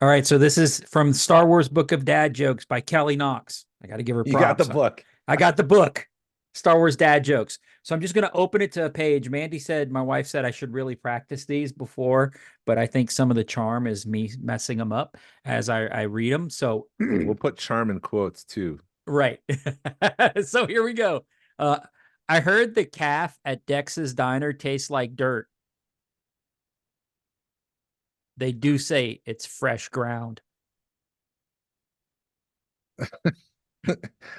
All right, so this is from Star Wars Book of Dad Jokes by Kelly Knox. I got to give her You got the props. book. I got the book, Star Wars Dad Jokes. So I'm just going to open it to a page. Mandy said, my wife said I should really practice these before, but I think some of the charm is me messing them up as I read them. So, We'll put charm in quotes too. right. So here we go. Uh, I heard the calf at Dex's Diner tastes like dirt. They do say it's fresh ground.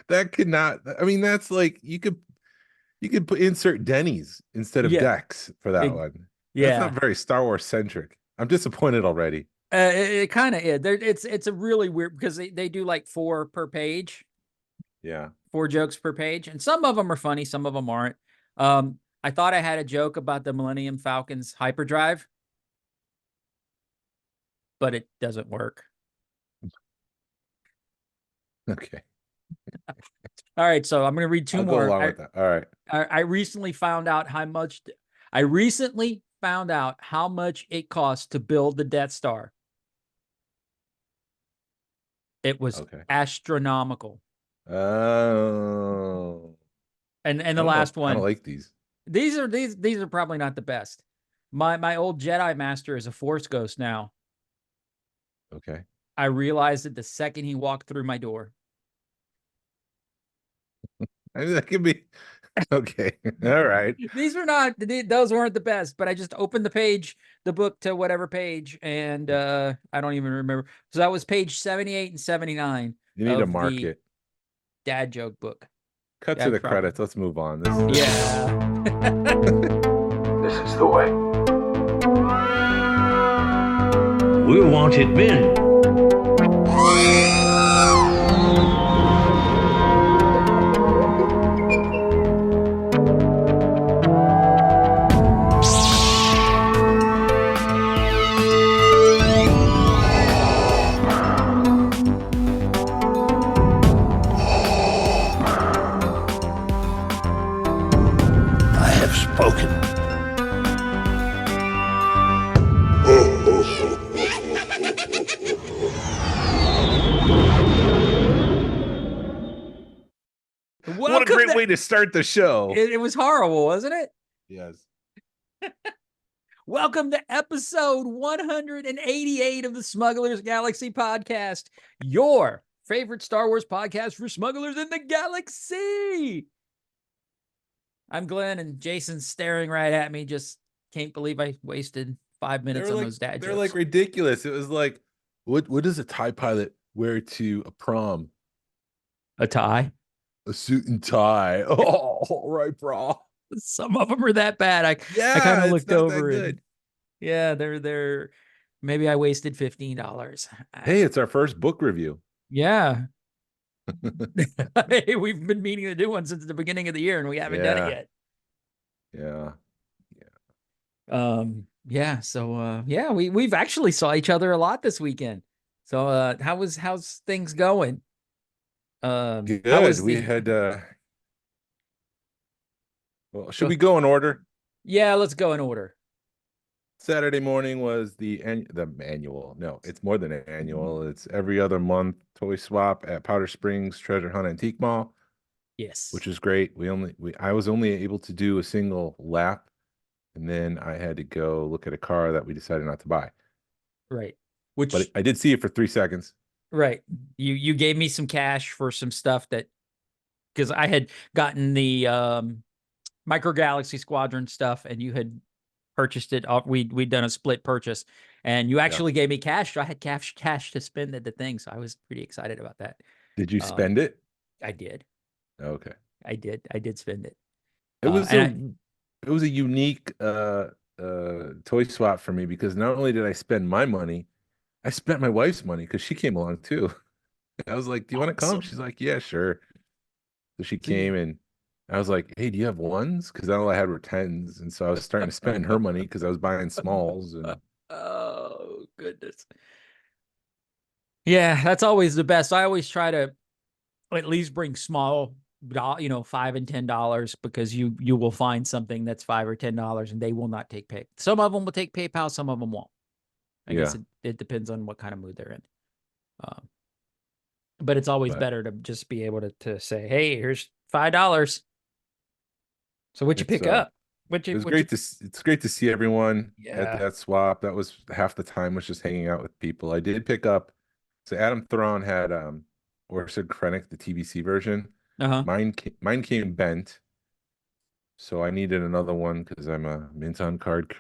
That could not. I mean, that's like you could put insert Denny's instead of Yeah. Dex for that It, one. That's not yeah. very Star Wars centric. I'm disappointed already. It kind of is. It's a really weird because they do like four per page, Yeah. 4 jokes per page, and some of them are funny, some of them aren't. I thought I had a joke about the Millennium Falcon's hyperdrive, but it doesn't work. Okay. All right, so I'm going to read 2 I'll go more. along with that. All right. I recently found out how much. I recently found out how much it costs to build the Death Star. It was Okay. astronomical. Oh. And I the don't know. last I kind of one. like these. These are probably not the best. My old Jedi master is a Force ghost now. Okay. I realized it the second he walked through my door. I mean, that could be okay. All right. These were not those weren't the best, but I just opened the page, the book to whatever page, and I don't even remember. So that was page 78 and 79 You need to of mark the it. dad joke book. Cut to Dad the problem. credits. Let's move on. This is Yeah. This is the way. We're wanted men. I have spoken. what a great way to start the show. It was horrible, wasn't it? Yes. Welcome to episode 188 of the Smugglers Galaxy Podcast, your favorite Star Wars podcast for smugglers in the galaxy. I'm Glen, and Jason's staring right at me. Just can't believe I wasted 5 minutes on those dad they're jokes. like ridiculous. It was like, what does a TIE pilot wear to a prom? A tie. A suit and tie. Oh, all right, bro. Some of them are that bad. I kind of it's looked not over that it. good. Yeah, they're maybe I wasted $15. Hey, it's our first book review. Yeah. Hey, we've been meaning to do one since the beginning of the year, and we haven't done it yet. Yeah. So yeah, we've actually saw each other a lot this weekend. So how's things going? Good. How was we the had well, should we go in order? Yeah, let's go in order. Saturday morning was the annual. No, it's more than an annual. It's every other month toy swap at Powder Springs Treasure Hunt Antique Mall. Yes. Which is great. I was only able to do a single lap, and then I had to go look at a car that we decided not to buy. Right. But I did see it for 3 seconds. Right. You gave me some cash for some stuff because I had gotten the Micro Galaxy Squadron stuff, and you had purchased it off. We'd done a split purchase, and you actually gave me cash. So I had cash to spend at the thing. So I was pretty excited about that. Did you spend it? I did. Okay. I did spend it. It was a unique toy swap for me because not only did I spend my money, I spent my wife's money because she came along too. I was like, "Do you want to come?" She's like, "Yeah, sure." So she came, and I was like, "Hey, do you have ones?" Because all I had were tens, and so I was starting to spend her money because I was buying smalls. And oh goodness, yeah, that's always the best. I always try to at least bring small, $5 and $10 because you will find something that's $5 or $10 and they will not take pay. Some of them will take PayPal, some of them won't. I guess it depends on what kind of mood they're in. But it's always better to just be able to say, hey, here's $5. So what you pick up? It's great to see everyone at Yeah. that swap. That was half the time was just hanging out with people. I did pick up. So Adam Thrawn had Orson Krennic, the TBC version. Uh-huh. Mine came bent. So I needed another one because I'm a mint on card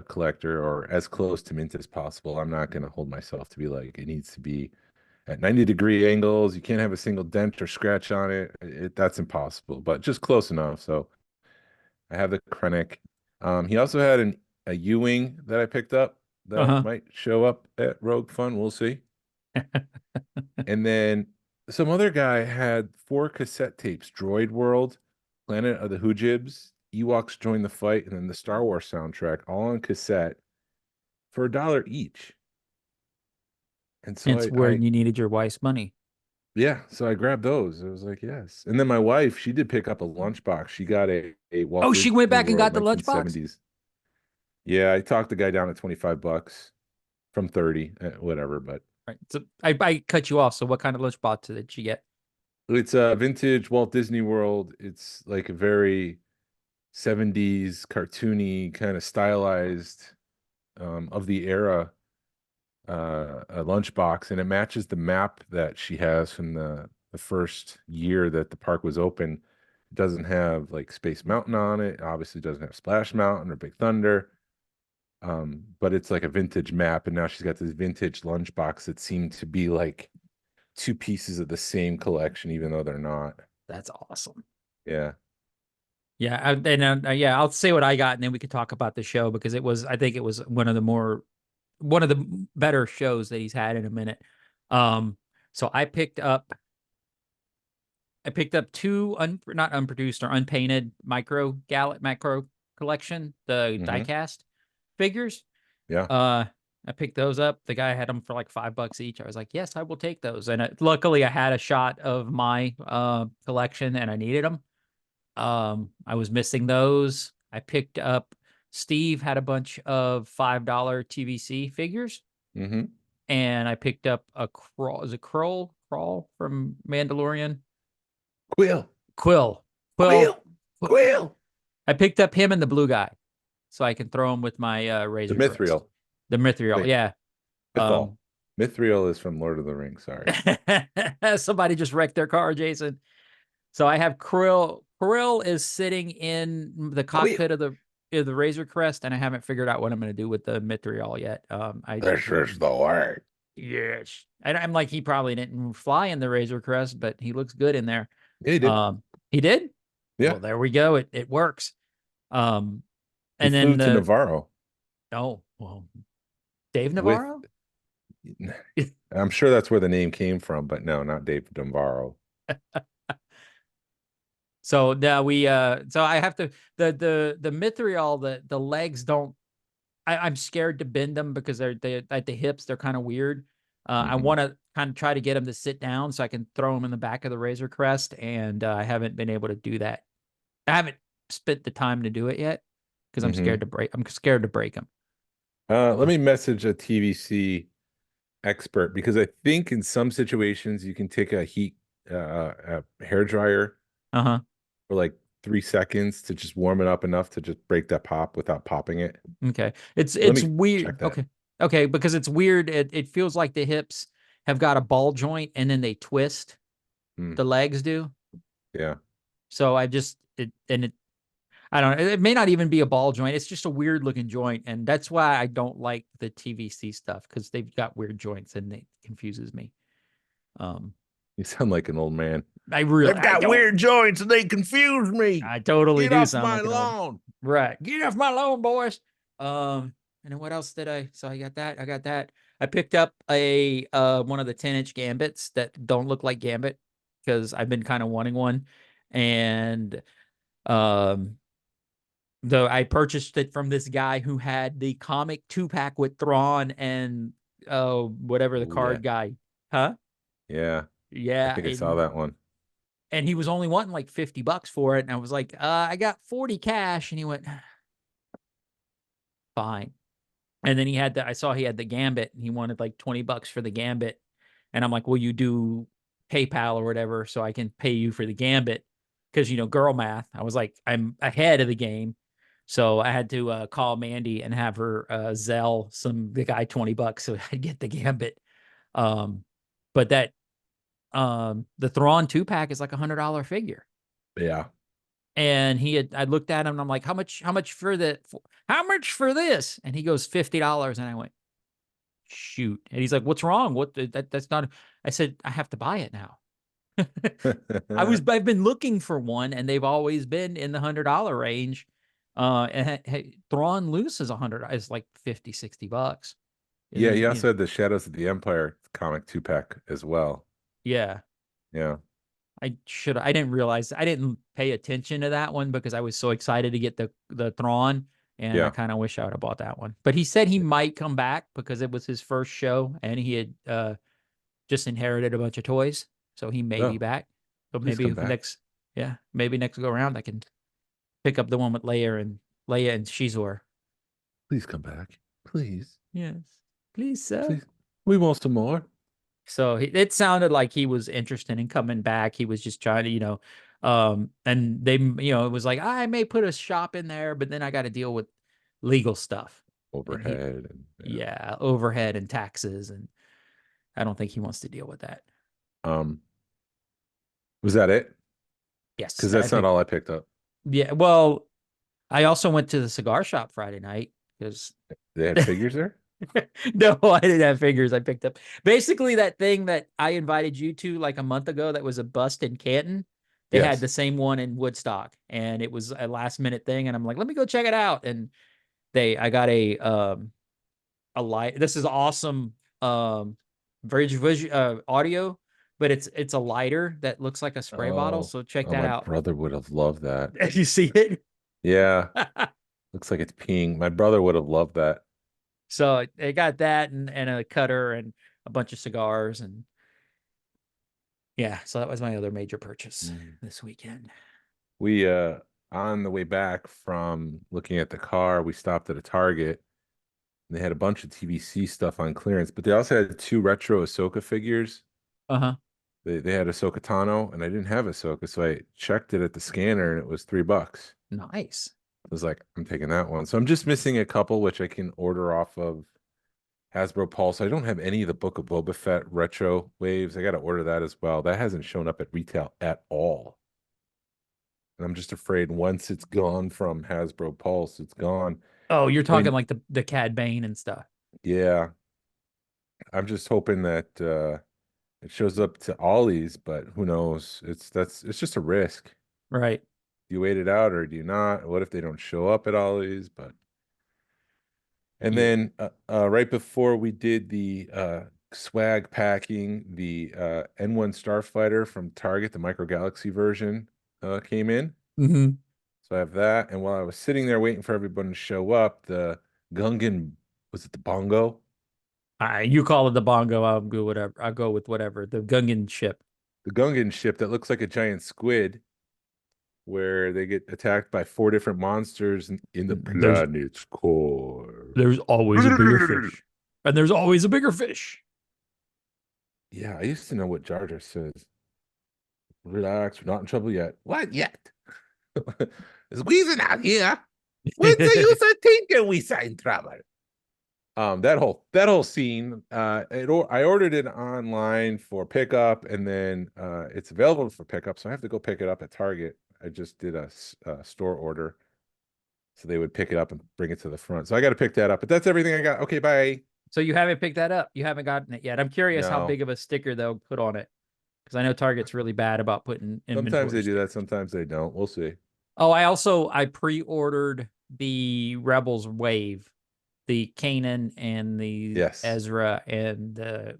collector, or as close to mint as possible. I'm not going to hold myself to be like, it needs to be at 90-degree angles. You can't have a single dent or scratch on it. That's impossible, but just close enough. So I have the Krennic. He also had a Ewing that I picked up that might show up at Rogue Fun. We'll see. And then some other guy had 4 cassette tapes: Droid World, Planet of the Hoojibs, Ewoks Join the Fight, and then the Star Wars soundtrack, all on cassette for $1 each. And so it's where you needed your wife's money. Yeah, so I grabbed those. I was like, yes. And then my wife, she did pick up a lunchbox. She got a Walt she went Disney back and World got the lunchbox? 1970s. Yeah, I talked the guy down at $25 from 30, whatever. But right. So I cut you off. So what kind of lunchbox did you get? it's a vintage Walt Disney World. It's like a very 70s cartoony kind of stylized of the era a lunchbox, and it matches the map that she has from the first year that the park was open. It doesn't have like Space Mountain on it. Obviously doesn't have Splash Mountain or Big Thunder. But it's like a vintage map, and now she's got this vintage lunchbox that seemed to be like 2 pieces of the same collection, even though they're not. That's awesome. Yeah. Yeah, I'll say what I got, and then we could talk about the show, because I think it was one of the better shows that he's had in a minute. So I picked up 2 not unproduced or unpainted macro collection, the diecast figures. Yeah. I picked those up. The guy had them for like $5 each. I was like, yes, I will take those. And luckily I had a shot of my collection and I needed them. I was missing those. I picked up, Steve had a bunch of $5 TVC figures. Mm-hmm. And I picked up a Crawl. Is it Crawl from Mandalorian? Quill. I picked up him and the blue guy, so I can throw him with my Razor. The Mithril. The Mithril, Wait, yeah. Mithril is from Lord of the Rings. Sorry. Somebody just wrecked their car, Jason. So I have Krill. Krill is sitting in the cockpit of the Razor Crest, and I haven't figured out what I'm going to do with the Mithril yet. This is the way. Yes. And I'm like, he probably didn't fly in the Razor Crest, but he looks good in there. Yeah, he did. He did? Yeah. Well, there we go. It works. And he then flew to Navarro. Oh, well, Dave Navarro? I'm sure that's where the name came from, but no, not Dave Navarro. So now so I have to, the Mithril, the legs don't, I'm scared to bend them because they're at the hips. They're kind of weird. I want to kind of try to get them to sit down so I can throw them in the back of the Razor Crest. And I haven't been able to do that. I haven't spent the time to do it yet because I'm scared to break them. Let me message a TVC expert, because I think in some situations you can take a hair dryer for like 3 seconds to just warm it up enough to just break that pop without popping it. Okay. It's weird. Okay. Because it's weird. It feels like the hips have got a ball joint and then they twist. The legs do. Yeah. So I don't know. It may not even be a ball joint. It's just a weird looking joint. And that's why I don't like the TVC stuff, because they've got weird joints and it confuses me. You sound like an old man. They've got weird joints and they confuse me. I totally Get do off sound my like lawn. Right. Get off my lawn, boys. And then what else did so I got that. I picked up one of the 10-inch Gambits that don't look like Gambit, because I've been kind of wanting one. And though I purchased it from this guy who had the comic 2-pack with Thrawn and whatever the card guy. Huh? Yeah. Yeah. I think I saw that one. And he was only wanting like $50 for it. And I was like, I got 40 cash. And he went, fine. And then I saw he had the Gambit, and he wanted like $20 for the Gambit. And I'm like, will you do PayPal or whatever so I can pay you for the Gambit? Because, girl math. I was like, I'm ahead of the game. So I had to call Mandy and have her Zelle the guy $20 so I'd get the Gambit. But that the Thrawn 2-pack is like $100 figure. Yeah. And I looked at him and I'm like, how much for this? And he goes, $50. And I went, shoot. And he's like, what's wrong? That's not, I said, I have to buy it now. I've been looking for one, and they've always been in the $100 range. And Thrawn Loose is is like $50-$60. Yeah, he also had the Shadows of the Empire comic 2-pack as well. Yeah. Yeah. I didn't realize, I didn't pay attention to that one because I was so excited to get the Thrawn, and I kind of wish I would have bought that one. But he said he might come back because it was his first show, and he had just inherited a bunch of toys, so he may be back. So maybe maybe next go around I can pick up the one with Leia and Shizor. Please come back, please. Yes, please, sir. Please. We want some more. So it sounded like he was interested in coming back. He was just trying to, and they, it was like, I may put a shop in there, but then I got to deal with legal stuff. Overhead. Overhead and taxes. And I don't think he wants to deal with that. Was that it? Yes. Because that's not all I picked up. Yeah. Well, I also went to the cigar shop Friday night because they had figures there. No, I didn't have figures. I picked up basically that thing that I invited you to like a month ago that was a bust in Canton. They had the same one in Woodstock, and it was a last minute thing. And I'm like, let me go check it out. And I got a light. This is awesome. Very audio, but it's a lighter that looks like a spray bottle. So check that out. My brother would have loved that. You see it? Yeah. Looks like it's peeing. My brother would have loved that. So I got that and a cutter and a bunch of cigars, and so that was my other major purchase this weekend. We on the way back from looking at the car, we stopped at a Target. They had a bunch of TVC stuff on clearance, but they also had 2 retro Ahsoka figures. Uh-huh. They had Ahsoka Tano, and I didn't have Ahsoka, so I checked it at the scanner, and it was $3. Nice. I was like, I'm taking that one. So I'm just missing a couple, which I can order off of Hasbro Pulse. I don't have any of the Book of Boba Fett retro waves. I got to order that as well. That hasn't shown up at retail at all. And I'm just afraid once it's gone from Hasbro Pulse, it's gone. Oh, you're talking like the Cad Bane and stuff. Yeah. I'm just hoping that it shows up to Ollie's, but who knows? It's just a risk. Right. Do you wait it out or do you not? What if they don't show up at Ollie's? Then right before we did the swag packing, the N1 Starfighter from Target, the Micro Galaxy version, came in. Mm-hmm. So I have that. And while I was sitting there waiting for everyone to show up, the Gungan, was it the Bongo? You call it the Bongo. I'll go with whatever. The Gungan ship. The Gungan ship that looks like a giant squid, where they get attacked by 4 different monsters in the planet's core. There's always a bigger fish. And there's always a bigger fish. Yeah, I used to know what Jar Jar says. Relax, we're not in trouble yet. What yet? It's wheezing out here. What's the use of thinking we in trouble? That whole scene, I ordered it online for pickup, and then it's available for pickup, so I have to go pick it up at Target. I just did a store order, so they would pick it up and bring it to the front. So I got to pick that up, but that's everything I got. Okay, bye. So you haven't picked that up? You haven't gotten it yet? I'm curious how big of a sticker they'll put on it, because I know Target's really bad about putting inventory. Sometimes they do that, sometimes they don't. We'll see. Oh, I pre-ordered the Rebels Wave, the Kanan and the Ezra and the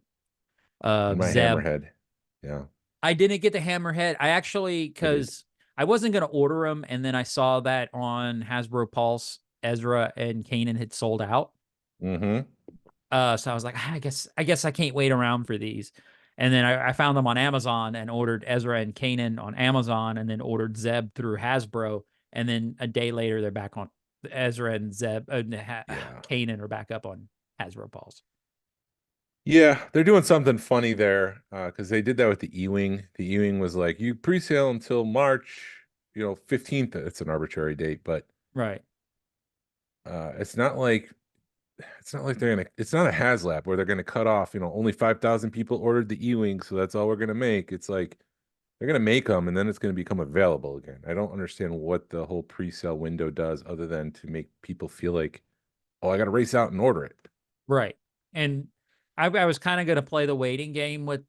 my Zeb. Hammerhead. Yeah. I didn't get the Hammerhead. I actually, because I wasn't going to order them, and then I saw that on Hasbro Pulse, Ezra and Kanan had sold out. Mm-hmm. So I was like, I guess I can't wait around for these. And then I found them on Amazon and ordered Ezra and Kanan on Amazon, and then ordered Zeb through Hasbro. And then a day later, Ezra and Zeb and Yeah. Kanan are back up on Hasbro Pulse. Yeah, they're doing something funny there because they did that with the E-Wing. The E-Wing was like, you pre-sale until March, 15th. It's an arbitrary date, but Right. it's not like it's not a HasLab where they're gonna cut off, only 5,000 people ordered the E-Wing, so that's all we're gonna make. It's like they're gonna make them and then it's gonna become available again. I don't understand what the whole pre-sale window does other than to make people feel like, oh, I gotta race out and order it. Right. And I was kind of going to play the waiting game with,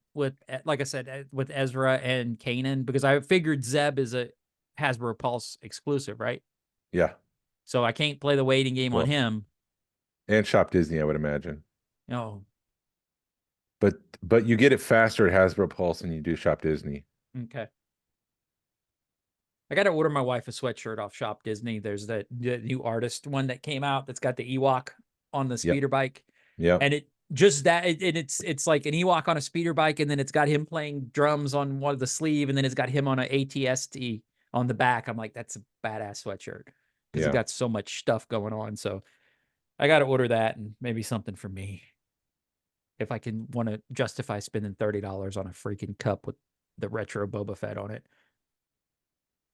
like I said, with Ezra and Kanan, because I figured Zeb is a Hasbro Pulse exclusive, right? Yeah. So I can't play the waiting game on Well, him. And Shop Disney, I would imagine. No. But you get it faster at Hasbro Pulse than you do Shop Disney. Okay. I got to order my wife a sweatshirt off Shop Disney. There's the new artist one that came out that's got the Ewok on the speeder bike. Yeah. And it's like an Ewok on a speeder bike, and then it's got him playing drums on one of the sleeve, and then it's got him on an ATST on the back. I'm like, that's a badass sweatshirt because it's got so much stuff going on. So I got to order that and maybe something for me if I can want to justify spending $30 on a freaking cup with the retro Boba Fett on it.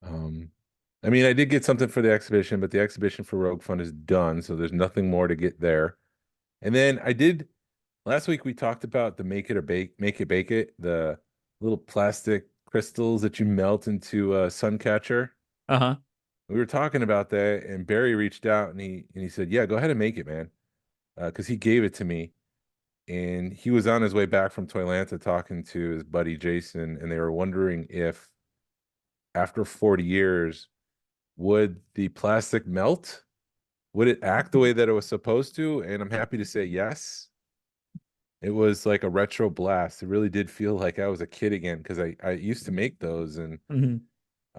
I mean, I did get something for the exhibition, but the exhibition for Rogue Fun is done, so there's nothing more to get there. And then last week we talked about the make it bake it, the little plastic crystals that you melt into a sun catcher. Uh-huh. We were talking about that, and Barry reached out and he said, "Yeah, go ahead and make it, man," because he gave it to me, and he was on his way back from Toylanta talking to his buddy Jason, and they were wondering if after 40 years, would the plastic melt? Would it act the way that it was supposed to? And I'm happy to say yes. It was like a retro blast. It really did feel like I was a kid again because I used to make those. And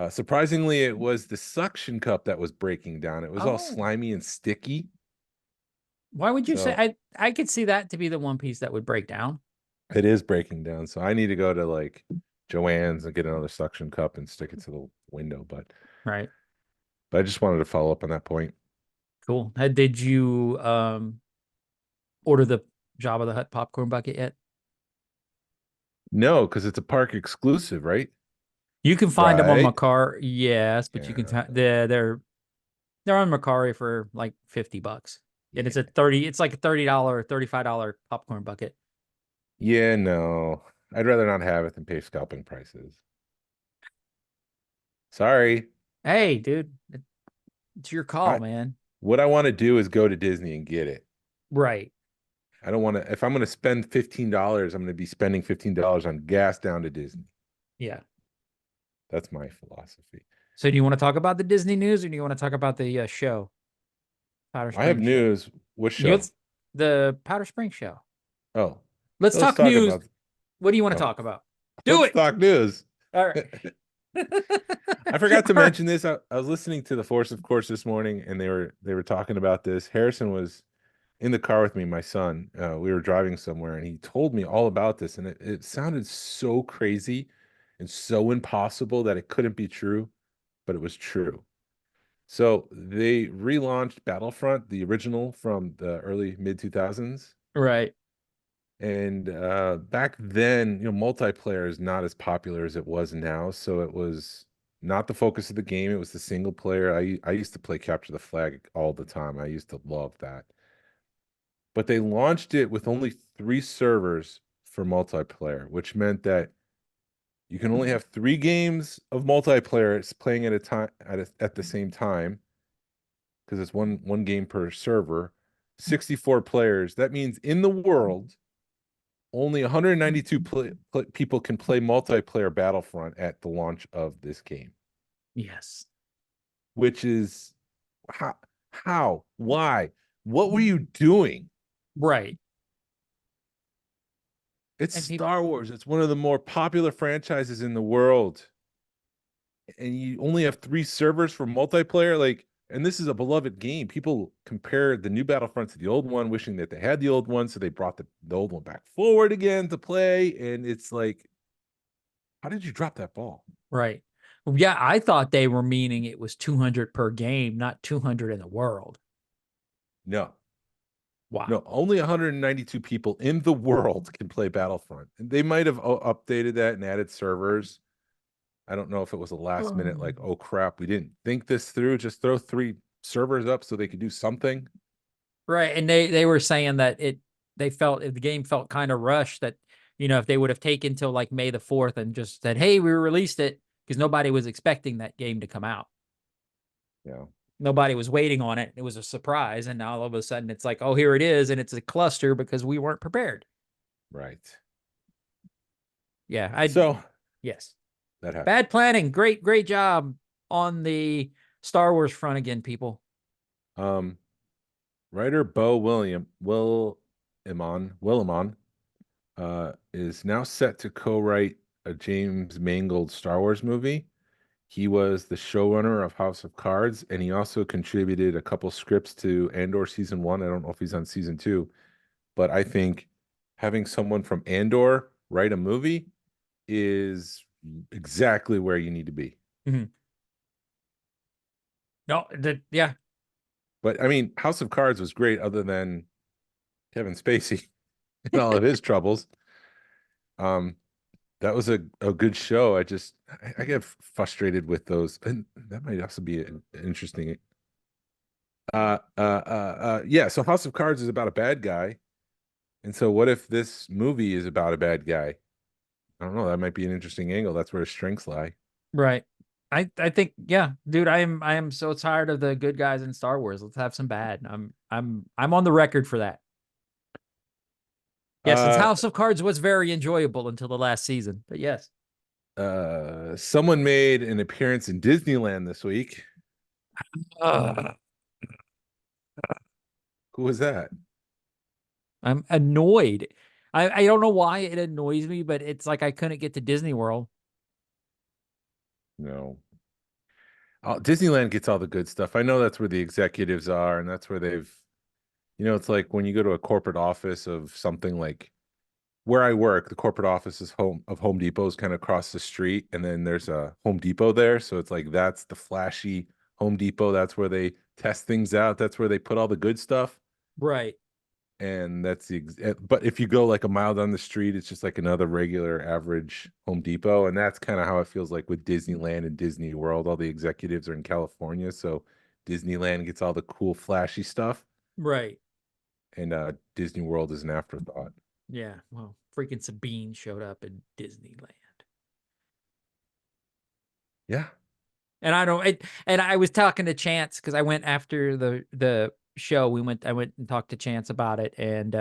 surprisingly, it was the suction cup that was breaking down. It was all slimy and sticky. Why would you say? I could see that to be the one piece that would break down. It is breaking down. So I need to go to like Joann's and get another suction cup and stick it to the window. But I just wanted to follow up on that point. Cool. Did you order the Jabba the Hutt popcorn bucket yet? No, because it's a park exclusive, right? You can find them on Mercari, yes, but you can they're on Mercari for like $50. And it's like a $30, $35 popcorn bucket. Yeah, no. I'd rather not have it than pay scalping prices. Sorry. Hey, dude. It's your call, man. What I want to do is go to Disney and get it. Right. I don't want to, if I'm going to spend $15, I'm going to be spending $15 on gas down to Disney. Yeah. That's my philosophy. So do you want to talk about the Disney news or do you want to talk about the show? I have news. What show? The Powder Springs show. Oh. Let's talk news. What do you want to talk about? Let's talk news. All right. I forgot to mention this. I was listening to The Force, of course, this morning, and they were talking about this. Harrison was in the car with me, my son. We were driving somewhere, and he told me all about this, and it sounded so crazy and so impossible that it couldn't be true, but it was true. So they relaunched Battlefront, the original from the early mid-2000s. Right. And back then, multiplayer is not as popular as it was now. So it was not the focus of the game. It was the single player. I used to play Capture the Flag all the time. I used to love that. But they launched it with only 3 servers for multiplayer, which meant that you can only have 3 games of multiplayer playing at the same time, because it's one game per server. 64 players. That means in the world, only 192 people can play multiplayer Battlefront at the launch of this game. Yes. Which is how, why, what were you doing? Right. It's Star Wars. It's one of the more popular franchises in the world. And you only have 3 servers for multiplayer. And this is a beloved game. People compare the new Battlefront to the old one, wishing that they had the old one. So they brought the old one back forward again to play. And it's like, how did you drop that ball? Right. Yeah, I thought they were meaning it was 200 per game, not 200 in the world. No, Wow. no, only 192 people in the world can play Battlefront. And they might have updated that and added servers. I don't know if it was a last minute, like, oh crap, we didn't think this through. Just throw 3 servers up so they could do something. Right. And they were saying that they felt the game felt kind of rushed, that, if they would have taken till like May the 4th and just said, hey, we released it, because nobody was expecting that game to come out. Yeah. Nobody was waiting on it. It was a surprise. And now all of a sudden it's like, oh, here it is. And it's a cluster because we weren't prepared. Right. Yeah. Yes. That happened. Bad planning. Great job on the Star Wars front again, people. Writer Bo Willimon is now set to co-write a James Mangold Star Wars movie. He was the showrunner of House of Cards, and he also contributed a couple scripts to Andor season 1. I don't know if he's on season 2, but I think having someone from Andor write a movie is exactly where you need to be. Mm-hmm. No, yeah. But I mean, House of Cards was great, other than Kevin Spacey and all of his troubles. That was a good show. I get frustrated with those, and that might also be interesting. Yeah. So House of Cards is about a bad guy, and so what if this movie is about a bad guy? I don't know. That might be an interesting angle. That's where his strengths lie. Right. I think, yeah, dude, I am so tired of the good guys in Star Wars. Let's have some bad. I'm on the record for that. Yes, since House of Cards was very enjoyable until the last season. But yes. Someone made an appearance in Disneyland this week. Who was that? I'm annoyed. I don't know why it annoys me, but it's like I couldn't get to Disney World. No. Disneyland gets all the good stuff. I know that's where the executives are, and that's where it's like when you go to a corporate office of something like where I work, the corporate office is Home Depot is kind of across the street, and then there's a Home Depot there. So it's like that's the flashy Home Depot. That's where they test things out. That's where they put all the good stuff. Right. And that's but if you go like a mile down the street, it's just like another regular average Home Depot. And that's kind of how it feels like with Disneyland and Disney World. All the executives are in California, so Disneyland gets all the cool flashy stuff. Right. And Disney World is an afterthought. Yeah. Well, freaking Sabine showed up in Disneyland. Yeah. And I was talking to Chance, because I went after the show. I went and talked to Chance about it, and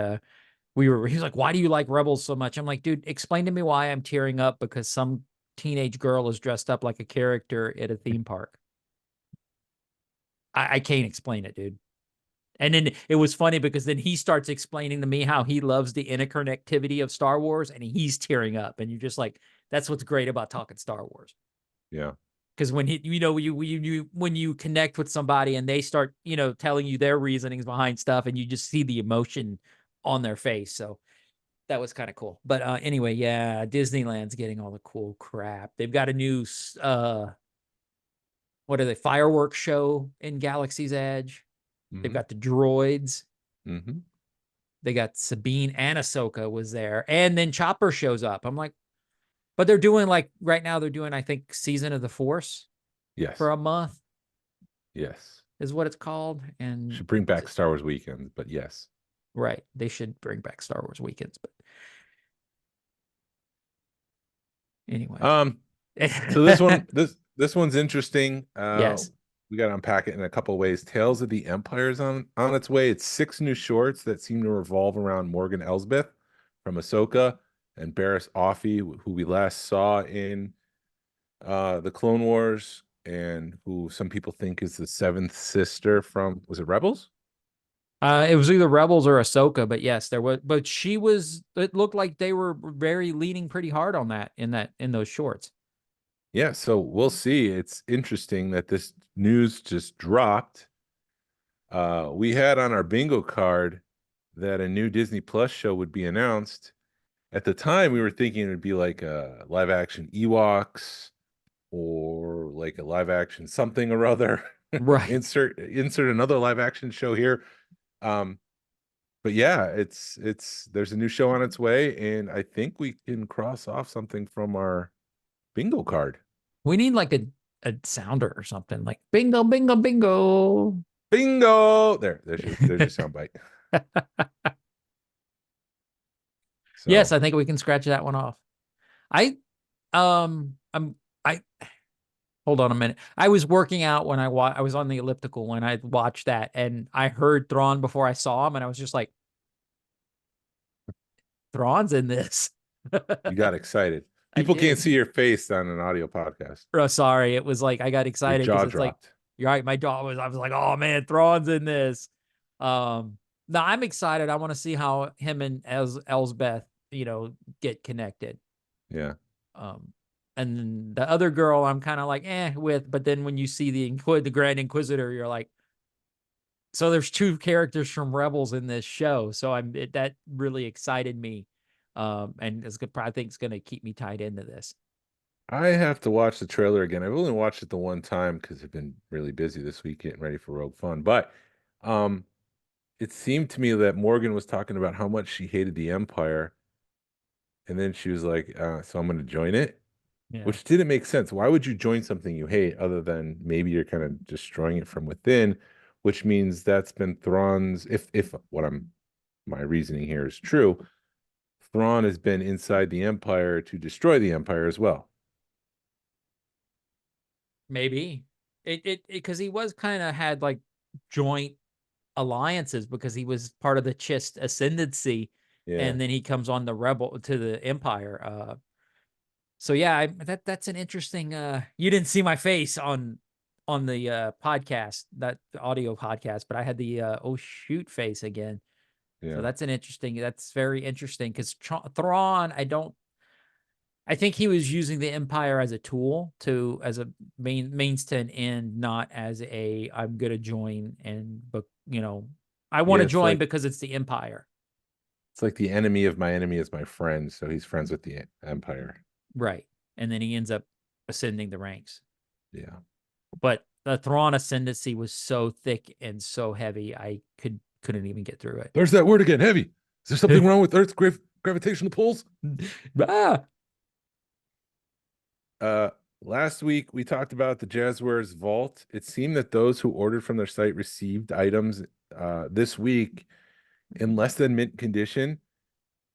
he was like, why do you like Rebels so much? I'm like, dude, explain to me why I'm tearing up because some teenage girl is dressed up like a character at a theme park. I can't explain it, dude. And then it was funny because then he starts explaining to me how he loves the interconnectivity of Star Wars, and he's tearing up. And you're just like, that's what's great about talking Star Wars. Yeah. Because when when you connect with somebody and they start, telling you their reasonings behind stuff, and you just see the emotion on their face. So that was kind of cool. But anyway, yeah, Disneyland's getting all the cool crap. They've got a new what are they, fireworks show in Galaxy's Edge. They've got the droids. Mm-hmm. They got Sabine and Ahsoka was there. And then Chopper shows up. I'm like, but they're doing right now, they're doing, I think, Season of the Force. Yes. For a month. Yes. Is what it's called. And should bring back Star Wars Weekends, but yes. Right. They should bring back Star Wars Weekends, but anyway. So this one's interesting. Yes. We got to unpack it in a couple of ways. Tales of the Empire is on its way. It's 6 new shorts that seem to revolve around Morgan Elsbeth from Ahsoka and Barriss Offee, who we last saw in the Clone Wars, and who some people think is the 7th sister from, was it Rebels? It was either Rebels or Ahsoka, but yes, there was. But it looked like they were very leaning pretty hard on that in those shorts. Yeah, so we'll see. It's interesting that this news just dropped. We had on our bingo card that a new Disney Plus show would be announced. At the time, we were thinking it would be like a live action Ewoks or like a live action something or other. Right. insert another live action show here. But yeah, it's there's a new show on its way, and I think we can cross off something from our bingo card. We need like a sounder or something like bingo, bingo, bingo. Bingo! There's your soundbite. So, Yes, I think we can scratch that one off. I hold on a minute. I was working out when I was on the elliptical when I watched that, and I heard Thrawn before I saw him, and I was just like, Thrawn's in this. you got excited. I People can't did. see your face on an audio podcast. Oh, sorry. It was like I got Your excited jaw because it's like dropped. you're right. My dog was. I was like, oh man, Thrawn's in this. No, I'm excited. I want to see how him and Elsbeth, get connected. Yeah. And then the other girl, I'm kind of like with. But then when you see the Grand Inquisitor, you're like, so there's two characters from Rebels in this show. So that really excited me. And it's good. I think it's going to keep me tied into this. I have to watch the trailer again. I've only watched it the one time because I've been really busy this week getting ready for Rogue Fun. But it seemed to me that Morgan was talking about how much she hated the Empire. And then she was like, so I'm going to join it, which didn't make sense. Why would you join something you hate other than maybe you're kind of destroying it from within, which means that's been Thrawn's, if my reasoning here is true, Thrawn has been inside the Empire to destroy the Empire as well. Maybe because he was kind of had like joint alliances because he was part of the Chist ascendancy, and then he comes on to the Empire. So yeah, that's an interesting. You didn't see my face on the podcast, that audio podcast, but I had the oh shoot face again. Yeah. So that's very interesting because Thrawn, I think he was using the Empire as a tool as a means to an end, not as I'm going to join but I want to join because it's the Empire. It's like the enemy of my enemy is my friend. So he's friends with the Empire. Right. And then he ends up ascending the ranks. Yeah. But the Thrawn ascendancy was so thick and so heavy, I couldn't even get through it. There's that word again, heavy. Is there something wrong with Earth's gravitational pulls? Last week we talked about the Jazzwares vault. It seemed that those who ordered from their site received items this week in less than mint condition.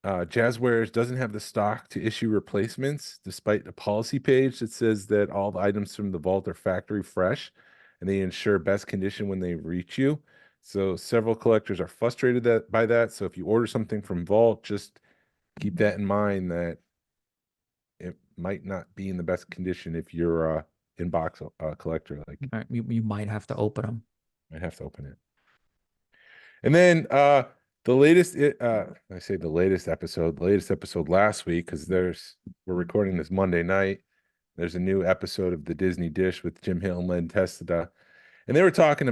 Jazzwares doesn't have the stock to issue replacements, despite a policy page that says that all the items from the vault are factory fresh and they ensure best condition when they reach you. So several collectors are frustrated by that. So if you order something from Vault, just keep that in mind that it might not be in the best condition if you're a in-box collector. Like you might have to open them. Might have to open it. And then the latest episode last week, because we're recording this Monday night. There's a new episode of the Disney Dish with Jim Hill and Len Testida. And they were talking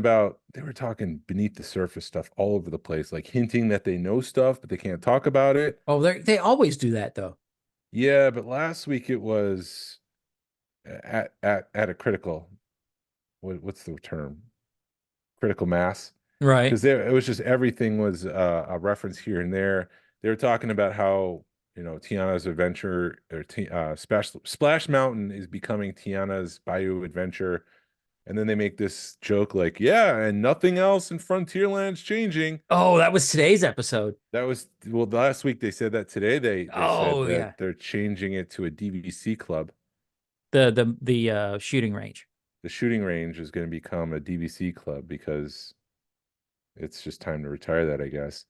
beneath the surface stuff all over the place, like hinting that they know stuff, but they can't talk about it. Oh, they always do that though. Yeah, but last week it was at a critical, what's the term? Critical mass. Right. Because it was just everything was a reference here and there. They were talking about how, Tiana's adventure or Splash Mountain is becoming Tiana's Bayou Adventure. And then they make this joke like, yeah, and nothing else in Frontierland's changing. Oh, that was today's episode. Last week they said that. Today they said that they're changing it to a DVC club. The shooting range. The shooting range is going to become a DVC club because it's just time to retire that, I guess.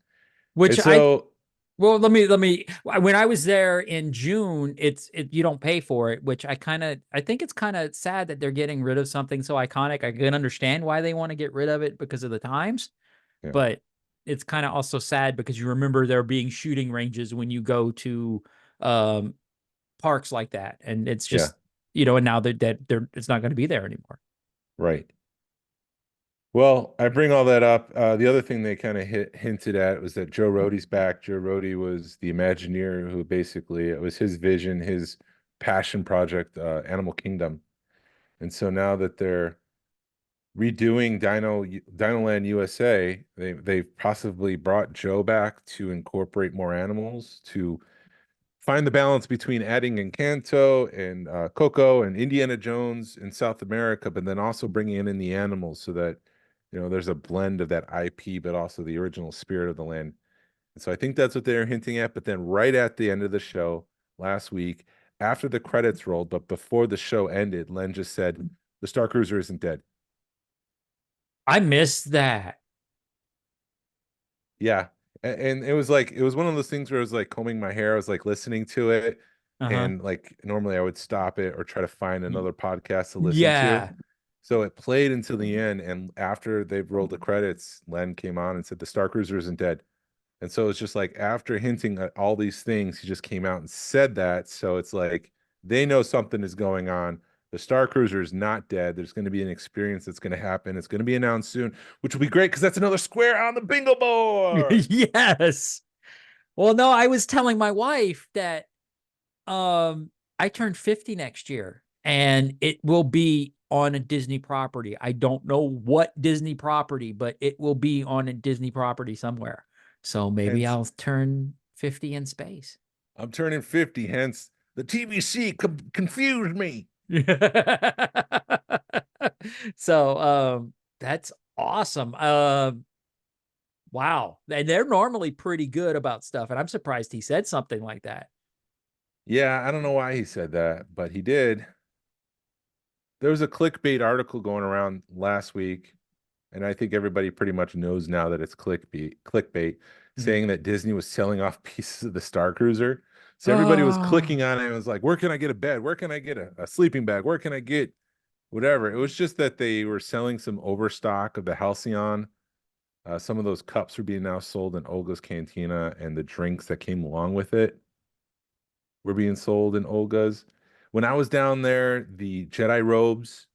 Well, let me. When I was there in June, you don't pay for it, which I think it's kind of sad that they're getting rid of something so iconic. I can understand why they want to get rid of it because of the times, but it's kind of also sad because you remember there being shooting ranges when you go to parks like that, and it's just and now that it's not going to be there anymore. Right. Well, I bring all that up. The other thing they kind of hinted at was that Joe Rohde's back. Joe Rohde was the Imagineer who basically, it was his vision, his passion project, Animal Kingdom. And so now that they're redoing Dinoland USA, they've possibly brought Joe back to incorporate more animals, to find the balance between adding Encanto and Coco and Indiana Jones in South America, but then also bringing in the animals so that, there's a blend of that IP, but also the original spirit of the land. And so I think that's what they're hinting at. But then right at the end of the show last week, after the credits rolled, but before the show ended, Len just said, the Star Cruiser isn't dead. I missed that. Yeah. And it was one of those things where I was like combing my hair. I was like listening to it. Uh-huh. And like normally I would stop it or try to find another podcast to listen Yeah. to. So it played until the end. And after they rolled the credits, Len came on and said, the Star Cruiser isn't dead. And so it's just like after hinting at all these things, he just came out and said that. So it's like they know something is going on. The Star Cruiser is not dead. There's going to be an experience that's going to happen. It's going to be announced soon, which will be great because that's another square on the bingo board. Yes. Well, no, I was telling my wife that I turned 50 next year and it will be on a Disney property. I don't know what Disney property, but it will be on a Disney property somewhere. So maybe Hence, I'll turn 50 in space. I'm turning 50, hence the TVC confused me. So that's awesome. Wow. And they're normally pretty good about stuff. And I'm surprised he said something like that. Yeah, I don't know why he said that, but he did. There was a clickbait article going around last week, and I think everybody pretty much knows now that it's clickbait, saying that Disney was selling off pieces of the Star Cruiser. So everybody was clicking on it and was like, where can I get a bed? Where can I get a sleeping bag? Where can I get whatever? It was just that they were selling some overstock of the Halcyon. Some of those cups were being now sold in Olga's Cantina, and the drinks that came along with it were being sold in Olga's. When I was down there, the Jedi robes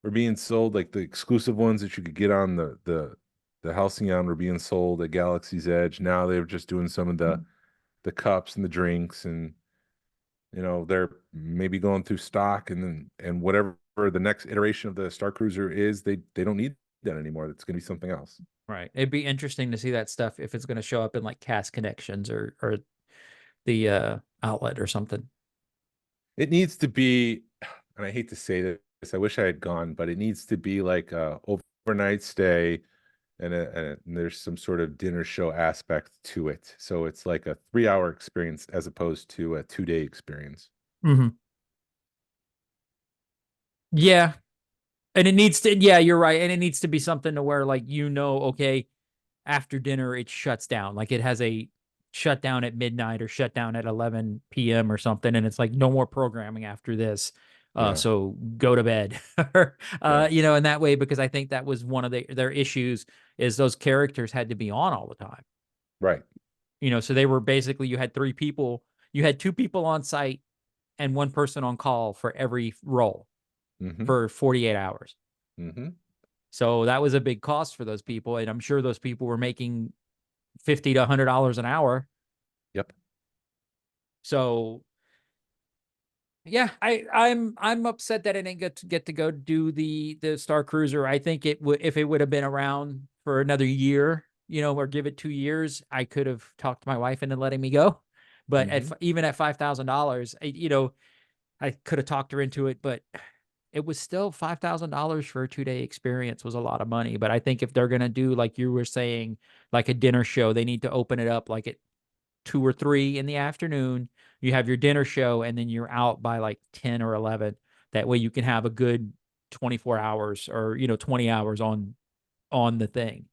were being sold, like the exclusive ones that you could get on the Halcyon were being sold at Galaxy's Edge. Now they were just doing some of the cups and the drinks, and they're maybe going through stock, and whatever the next iteration of the Star Cruiser is, they don't need that anymore. It's going to be something else. Right. It'd be interesting to see that stuff if it's going to show up in like Cast Connections or the outlet or something. It needs to be, and I hate to say this, I wish I had gone, but it needs to be like a overnight stay, and there's some sort of dinner show aspect to it. So it's like a 3-hour experience as opposed to a 2-day experience. Mm-hmm. Yeah. And it needs to, yeah, you're right. And it needs to be something to where like, okay, after dinner, it shuts down. Like it has a shutdown at midnight or shutdown at 11 p.m. or something. And it's like, no more programming after this. Yeah. So go to bed, in that way, because I think that was one of their issues is those characters had to be on all the time. Right. So they were basically, you had 3 people, you had 2 people on site and 1 person on call for every role for 48 hours. Mm-hmm. So that was a big cost for those people. And I'm sure those people were making $50 to $100 an hour. Yep. So yeah, I'm upset that I didn't get to go do the Star Cruiser. I think it would, if it would have been around for another year, or give it 2 years, I could have talked to my wife into letting me go. But even at $5,000, I could have talked her into it, but it was still $5,000 for a 2-day experience was a lot of money. But I think if they're going to do, like you were saying, like a dinner show, they need to open it up like at 2 or 3 in the afternoon. You have your dinner show and then you're out by like 10 or 11. That way you can have a good 24 hours or, 20 hours on the thing.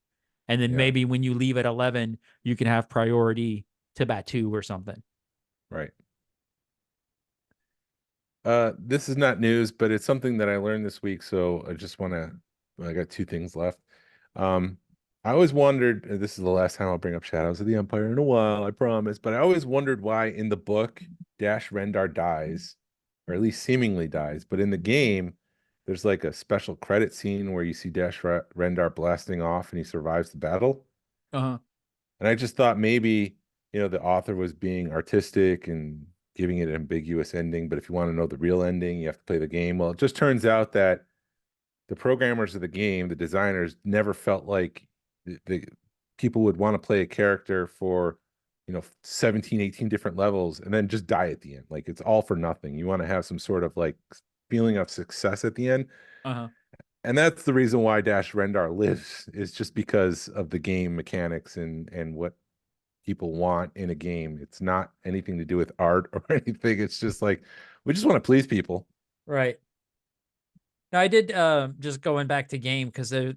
And then maybe when you leave at 11, you can have priority to Batu or something. Right. This is not news, but it's something that I learned this week. So I got 2 things left. I always wondered, and this is the last time I'll bring up Shadows of the Empire in a while, I promise, but I always wondered why in the book Dash Rendar dies, or at least seemingly dies, but in the game, there's like a special credit scene where you see Dash Rendar blasting off and he survives the battle. Uh-huh. And I just thought maybe, the author was being artistic and giving it an ambiguous ending. But if you want to know the real ending, you have to play the game. Well, it just turns out that the programmers of the game, the designers, never felt like the people would want to play a character for 17, 18 different levels and then just die at the end. Like, it's all for nothing. You want to have some sort of like feeling of success at the end. Uh-huh. And that's the reason why Dash Rendar lives, is just because of the game mechanics and what people want in a game. It's not anything to do with art or anything. It's just like, we just want to please people. Right. Now, I did just going back to game, because shoot,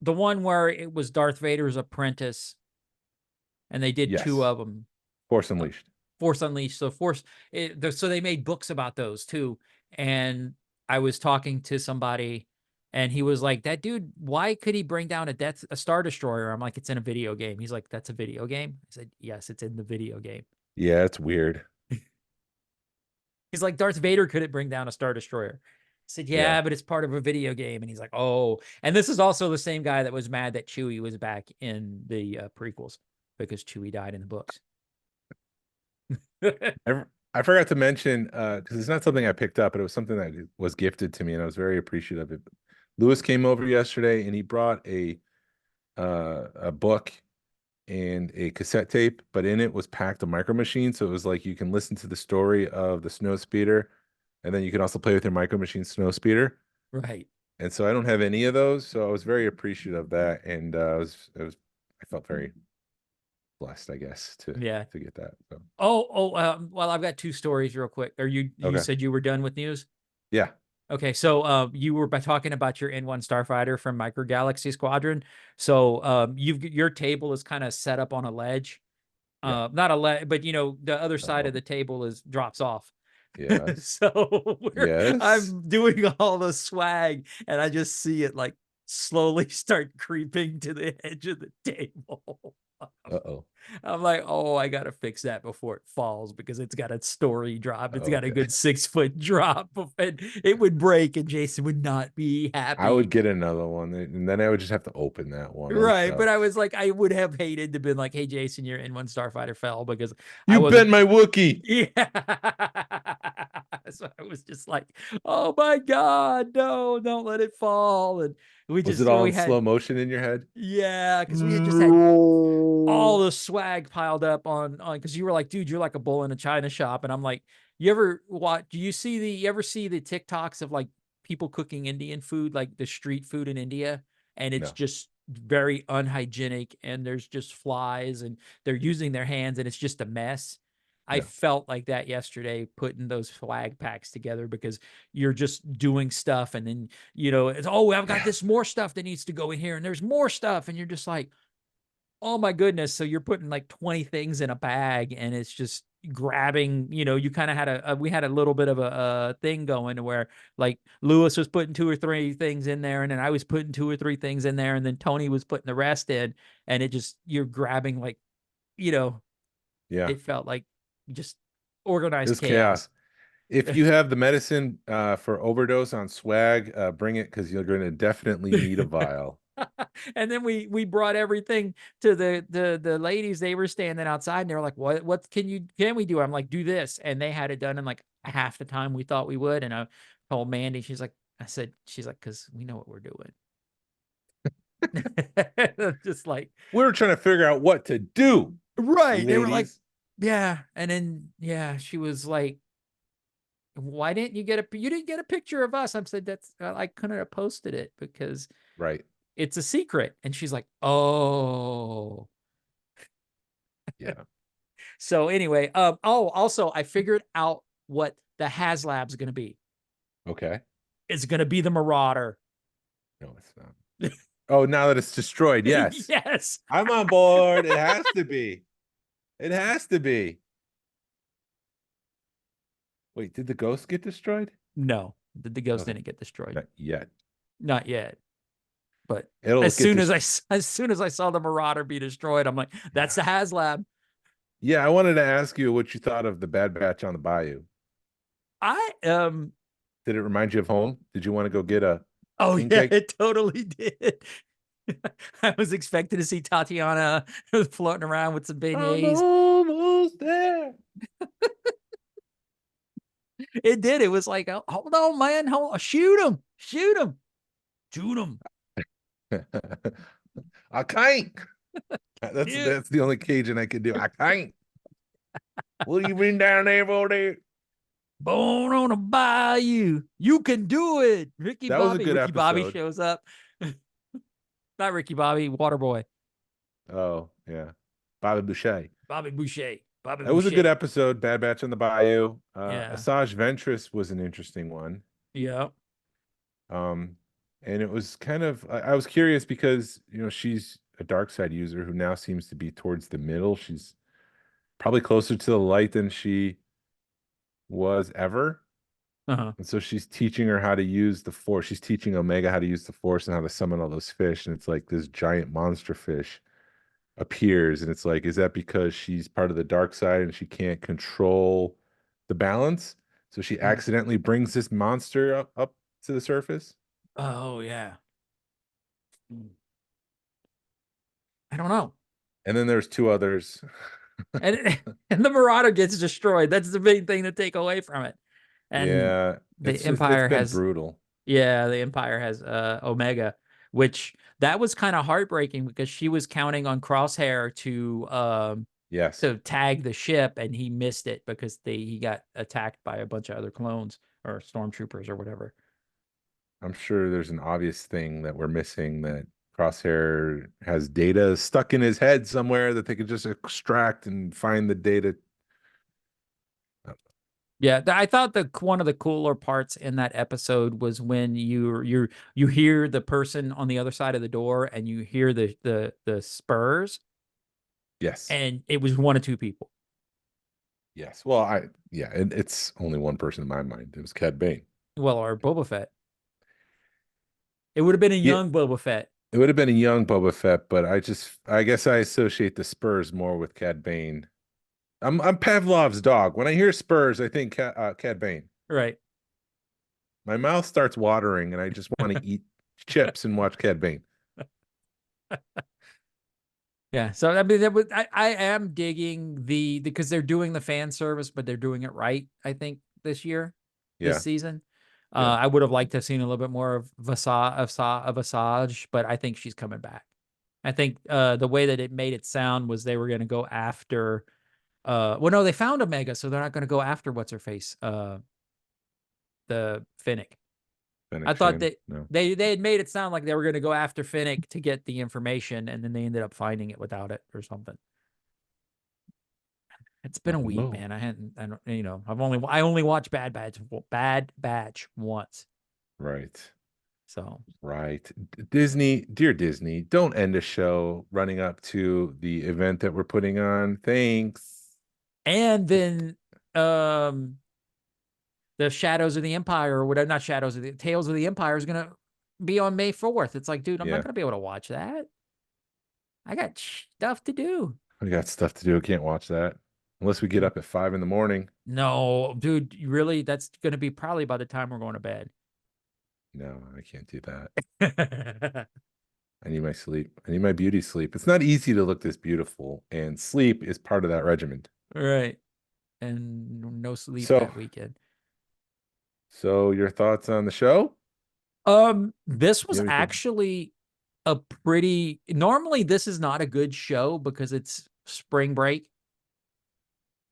the one where it was Darth Vader's apprentice, and they did Yes. 2 of them. Force Unleashed. Force Unleashed. So so they made books about those too. And I was talking to somebody, and he was like, "That dude, why could he bring down a Star Destroyer?" I'm like, "It's in a video game." He's like, "That's a video game?" I said, "Yes, it's in the video game." Yeah, it's weird. He's like, "Darth Vader couldn't bring down a Star Destroyer." I said, yeah, but it's part of a video game. And he's like, "Oh." And this is also the same guy that was mad that Chewie was back in the prequels, because Chewie died in the books. I forgot to mention, because it's not something I picked up, but it was something that was gifted to me, and I was very appreciative of it. Lewis came over yesterday, and he brought a book and a cassette tape, but in it was packed a micro machine, so it was like you can listen to the story of the snow speeder, and then you can also play with your micro machine snow speeder. Right. And so I don't have any of those, so I was very appreciative of that, and I felt very blessed, I guess, to get that. So. Well, I've got 2 stories real quick. Or you Okay. said you were done with news? Yeah. Okay, so you were talking about your N1 Starfighter from Micro Galaxy Squadron. So your table is kind of set up on a ledge. Not a ledge, but the other side of the table drops off. Yeah. So Yes. I'm doing all the swag, and I just see it like slowly start creeping to the edge of the table. Uh-oh. I'm like, "Oh, I gotta fix that before it falls, because it's got a story drop. It's got a Okay. good 6-foot drop, and it would break, and Jason would not be happy." I would get another one, and then I would just have to open that one. Right, but I was like, I would have hated to been like, "Hey, Jason, your N1 Starfighter fell," because You bent my Wookiee. Yeah. So I was just like, "Oh my God, no, don't let it fall." And Was it all in slow motion in your head? Yeah, because we had just had all the swag piled up on, because you were like, "Dude, you're like a bull in a china shop." And I'm like, you ever see the TikToks of like people cooking Indian food, like the street food in India? And it's No. just very unhygienic, and there's just flies, and they're using their hands, and it's just a mess. I Yeah. felt like that yesterday, putting those swag packs together, because you're just doing stuff, and then it's, "Oh, I've got this more stuff that needs to go in here, and there's more stuff," and you're just like, "Oh my goodness." So you're putting like 20 things in a bag, and it's just grabbing, you kind of had we had a little bit of a thing going to where like Lewis was putting 2 or 3 things in there, and then I was putting 2 or 3 things in there, and then Tony was putting the rest in, and you're grabbing like, Yeah. it felt like just It organized was chaos. chaos. If you have the medicine for overdose on swag, bring it, because you're going to definitely need a vial. And then we brought everything to the ladies. They were standing outside, and they were like, "What can we do?" I'm like, "Do this," and they had it done in like half the time we thought we would. And I told Mandy, she's like, "'Cause we know what we're doing." Just like, We're trying to figure out what to do. right? They were like, ladies. "Yeah," and then she was like, "Why didn't you you didn't get a picture of us?" I said, "That's I couldn't have posted it because Right. it's a secret." And she's like, "Oh." Yeah. So anyway, also I figured out what the HasLab's going to be. Okay. It's going to be the Marauder. No, it's not. Oh, now that it's destroyed, yes. Yes. I'm on board. It has to be. It has to be. Wait, did the ghost get destroyed? No, the ghost Okay. didn't get destroyed. Not yet. Not yet. But It'll as get soon as I saw the Marauder be destroyed, I'm like, that's the HasLab. Yeah, I wanted to ask you what you thought of the Bad Batch on the Bayou. Did it remind you of home? Did you want to go get a Oh king yeah, cake? it totally did. I was expecting to see Tatiana floating around with some I'm beignets. almost there. It did. It was like, oh, hold on, man. Shoot him. Shoot him. Shoot him. I can't. Yeah. That's the only Cajun I can do. I can't. What have you been down there for there? Born on a bayou. You can do it. Ricky That was a Bobby. good Ricky Bobby episode. shows up. Not Ricky Bobby, Waterboy. Oh, yeah. Bobby Boucher. Bobby Boucher. Bobby That was a good Boucher. episode. Bad Batch on the Bayou. Yeah. Asajj Ventress was an interesting one. Yeah. And it was kind of, I was curious because, she's a dark side user who now seems to be towards the middle. She's probably closer to the light than she was ever. Uh-huh. And so she's teaching her how to use the Force. She's teaching Omega how to use the Force and how to summon all those fish. And it's like this giant monster fish appears. And it's like, is that because she's part of the dark side and she can't control the balance? So she accidentally brings this monster up to the surface? Oh, yeah. I don't know. And then there's two others. And the Marauder gets destroyed. That's the big thing to take away from it. And yeah, the Empire it's been has brutal. Yeah, the Empire has Omega, which that was kind of heartbreaking because she was counting on Crosshair Yes. to tag the ship, and he missed it because he got attacked by a bunch of other clones or stormtroopers or whatever. I'm sure there's an obvious thing that we're missing, that Crosshair has data stuck in his head somewhere that they could just extract and find the data. Yeah, I thought one of the cooler parts in that episode was when you hear the person on the other side of the door and you hear the spurs. Yes. And it was one of two people. Yes. Well, it's only one person in my mind. It was Cad Bane. Well, or Boba Fett. It would have been a young Boba Fett. It would have been a young Boba Fett, but I guess I associate the spurs more with Cad Bane. I'm Pavlov's dog. When I hear spurs, I think Cad Bane. Right. My mouth starts watering, and I just want to eat chips and watch Cad Bane. Yeah. So I mean, I am digging because they're doing the fan service, but they're doing it right. I think this season. Yeah. I would have liked to have seen a little bit more of Asajj, but I think she's coming back. I think the way that it made it sound was they were going to go after. Well, no, they found Omega, so they're not going to go after what's her face, the Finnick. I thought that they had made it sound like they were going to go after Finnick to get the information, and then they ended up finding it without it or something. It's been a week, man. I only watched Bad Batch once. Right. So right. Dear Disney, don't end a show running up to the event that we're putting on. Thanks. And then the Shadows of the Empire, or whatever, not Shadows of the Tales of the Empire, is gonna be on May 4th. It's like, dude, I'm not gonna be able to watch that. I got stuff to do. We got stuff to do. I can't watch that unless we get up at 5 a.m. No, dude, really? That's gonna be probably by the time we're going to bed. No, I can't do that. I need my sleep. I need my beauty sleep. It's not easy to look this beautiful, and sleep is part of that regimen. Right. And no sleep that weekend. So your thoughts on the show? This was actually normally this is not a good show because it's spring break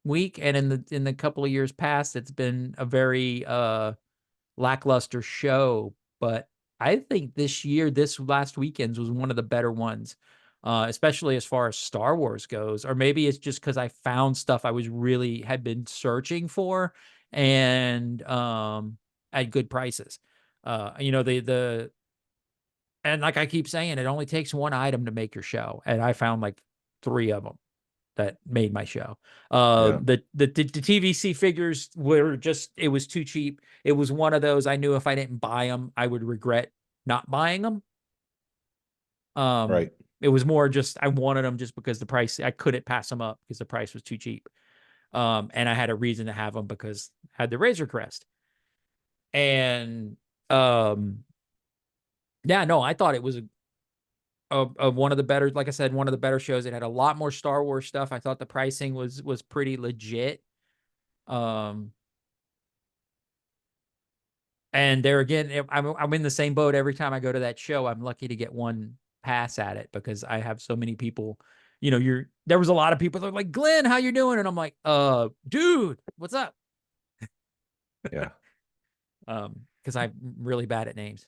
week, and in the couple of years past it's been a very lackluster show, but I think this last weekend's was one of the better ones, especially as far as Star Wars goes. Or maybe it's just because I found stuff I had been searching for, and at good prices. And like I keep saying, it only takes one item to make your show, and I found like 3 of them that made my show. The TVC figures it was too cheap. It was one of those, I knew if I didn't buy them, I would regret not buying them. Right. It was more just, I wanted them just because the price, I couldn't pass them up because the price was too cheap. And I had a reason to have them because I had the Razor Crest. And, I thought it was of one of the better, like I said, one of the better shows. It had a lot more Star Wars stuff. I thought the pricing was pretty legit. And there again, I'm in the same boat every time I go to that show. I'm lucky to get one pass at it because I have so many people. There was a lot of people that were like, Glenn, how you doing? And I'm like, dude, what's up? Yeah. Because I'm really bad at names.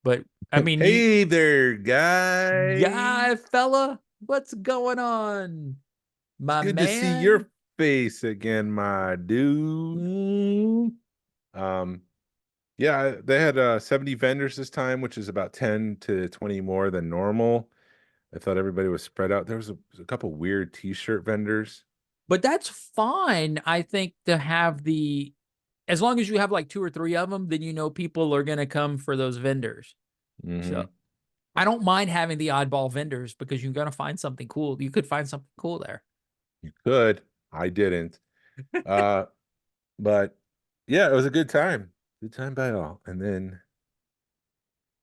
But I mean, hey there, guy. fella, what's going on, my Good man? to see your face again, my dude. Yeah, they had 70 vendors this time, which is about 10 to 20 more than normal. I thought everybody was spread out. There was a couple weird t-shirt vendors. But that's fine, I think, to have as long as you have like 2 or 3 of them, then people are going to come for those vendors. Mm-hmm. So I don't mind having the oddball vendors because you're going to find something cool. You could find something cool there. You could. I didn't. But yeah, it was a good time. Good time by all. And then,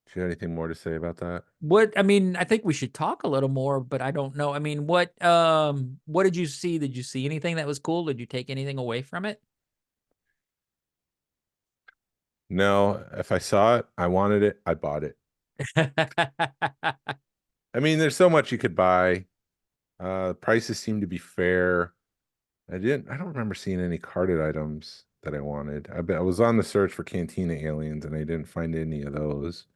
do you have anything more to say about that? I think we should talk a little more, but I don't know. I mean, what did you see? Did you see anything that was cool? Did you take anything away from it? No, if I saw it, I wanted it, I bought it. I mean, there's so much you could buy. Prices seem to be fair. I don't remember seeing any carded items that I wanted. I was on the search for Cantina aliens and I didn't find any of those.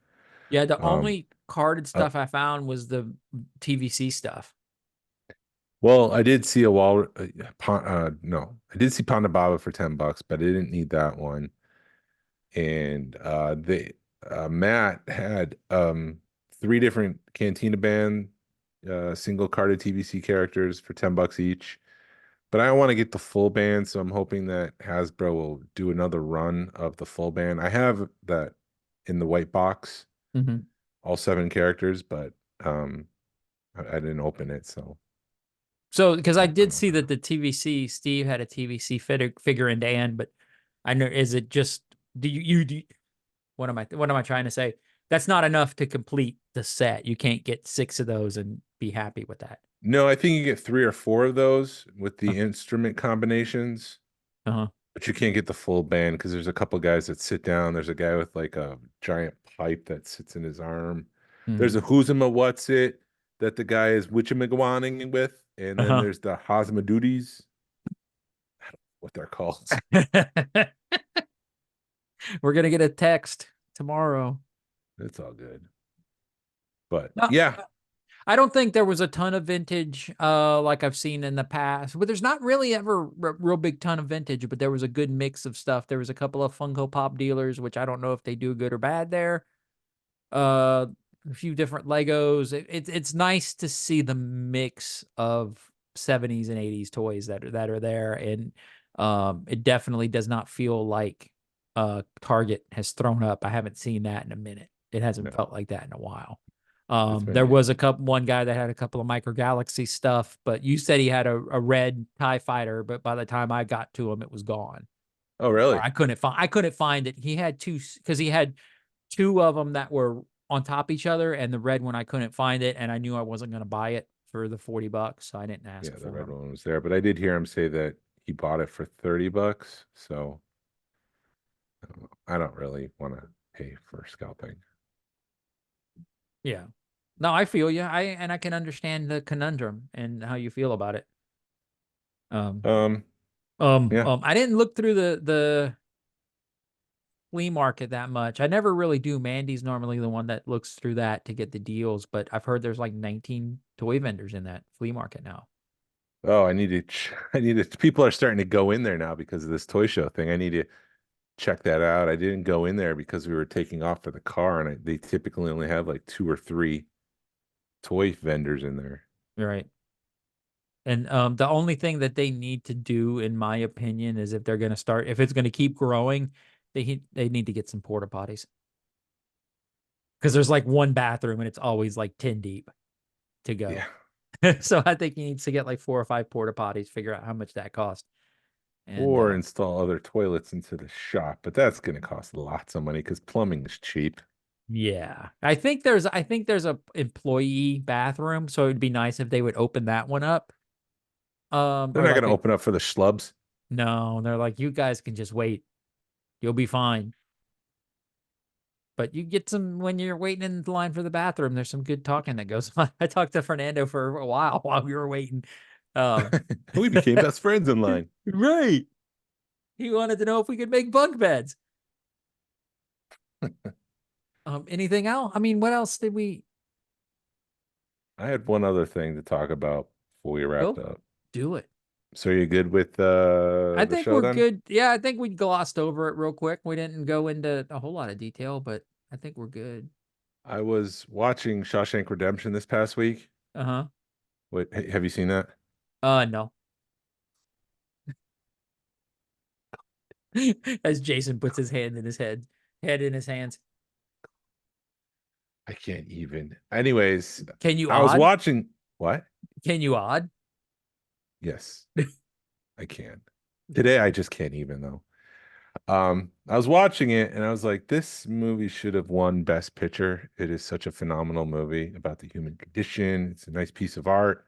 Yeah, the only carded stuff I found was the TVC stuff. Well, I did see no, I did see Ponda Baba for $10, but I didn't need that one. And Matt had 3 different Cantina Band single carded TVC characters for $10 each. But I want to get the full band, so I'm hoping that Hasbro will do another run of the full band. I have that in the white box, all 7 characters, but I didn't open it, so. So, because I did see that the TVC, Steve had a TVC figure in Dan, but I know, is it just, what am I trying to say? That's not enough to complete the set. You can't get 6 of those and be happy with that. No, I think you get 3 or 4 of those with the instrument combinations. But you can't get the full band because there's a couple guys that sit down. There's a guy with like a giant pipe that sits in his arm. There's a Who's'em What's It that the guy is witchamigwanning with. And then there's the Hosmaduties. I don't know what they're called. We're going to get a text tomorrow. It's all good. But no, yeah. I don't think there was a ton of vintage like I've seen in the past. But there's not really ever a real big ton of vintage, but there was a good mix of stuff. There was a couple of Funko Pop dealers, which I don't know if they do good or bad there. A few different Legos. It's nice to see the mix of 70s and 80s toys that are there. And it definitely does not feel like Target has thrown up. I haven't seen that in a minute. It hasn't felt like that in a while. There was one guy that had a couple of Micro Galaxy stuff, but you said he had a red TIE fighter, but by the time I got to him, it was gone. Oh, really? I couldn't find it. He had 2, because he had 2 of them that were on top of each other, and the red one I couldn't find it, and I knew I wasn't going to buy it for the $40, so I didn't ask for it. Yeah, the red one was there, but I did hear him say that he bought it for $30, so I don't really want to pay for scalping. Yeah. No, I feel you. I can understand the conundrum and how you feel about it. Yeah. I didn't look through the flea market that much. I never really do. Mandy's normally the one that looks through that to get the deals, but I've heard there's like 19 toy vendors in that flea market now. Oh, people are starting to go in there now because of this toy show thing. I need to check that out. I didn't go in there because we were taking off for the car, and they typically only have like 2 or 3 toy vendors in there. Right. And the only thing that they need to do, in my opinion, is if it's going to keep growing, they need to get some porta potties. Because there's like one bathroom and it's always like 10 deep to go. Yeah. So I think he needs to get like 4 or 5 porta potties, figure out how much that costs. Or install other toilets into the shop, but that's going to cost lots of money because plumbing is cheap. Yeah. I think there's a employee bathroom, so it'd be nice if they would open that one up. They're Or not like going to open up for the schlubs. no, they're like, you guys can just wait. You'll be fine. But you get some when you're waiting in the line for the bathroom. There's some good talking that goes on. I talked to Fernando for a while we were waiting. We became best friends in line. Right. He wanted to know if we could make bunk beds. Anything else? I mean, what else did we I had one other thing to talk about before we wrapped up. do it? So you're good with I the think show we're then? good. Yeah, I think we glossed over it real quick. We didn't go into a whole lot of detail, but I think we're good. I was watching Shawshank Redemption this past week. Uh-huh. Wait, have you seen that? No. As Jason puts his head in his hands. I can't even. Anyways, Can you I was odd? watching. What? Can you odd? Yes, I can. Today I just can't even though. I was watching it and I was like, this movie should have won Best Picture. It is such a phenomenal movie about the human condition. It's a nice piece of art.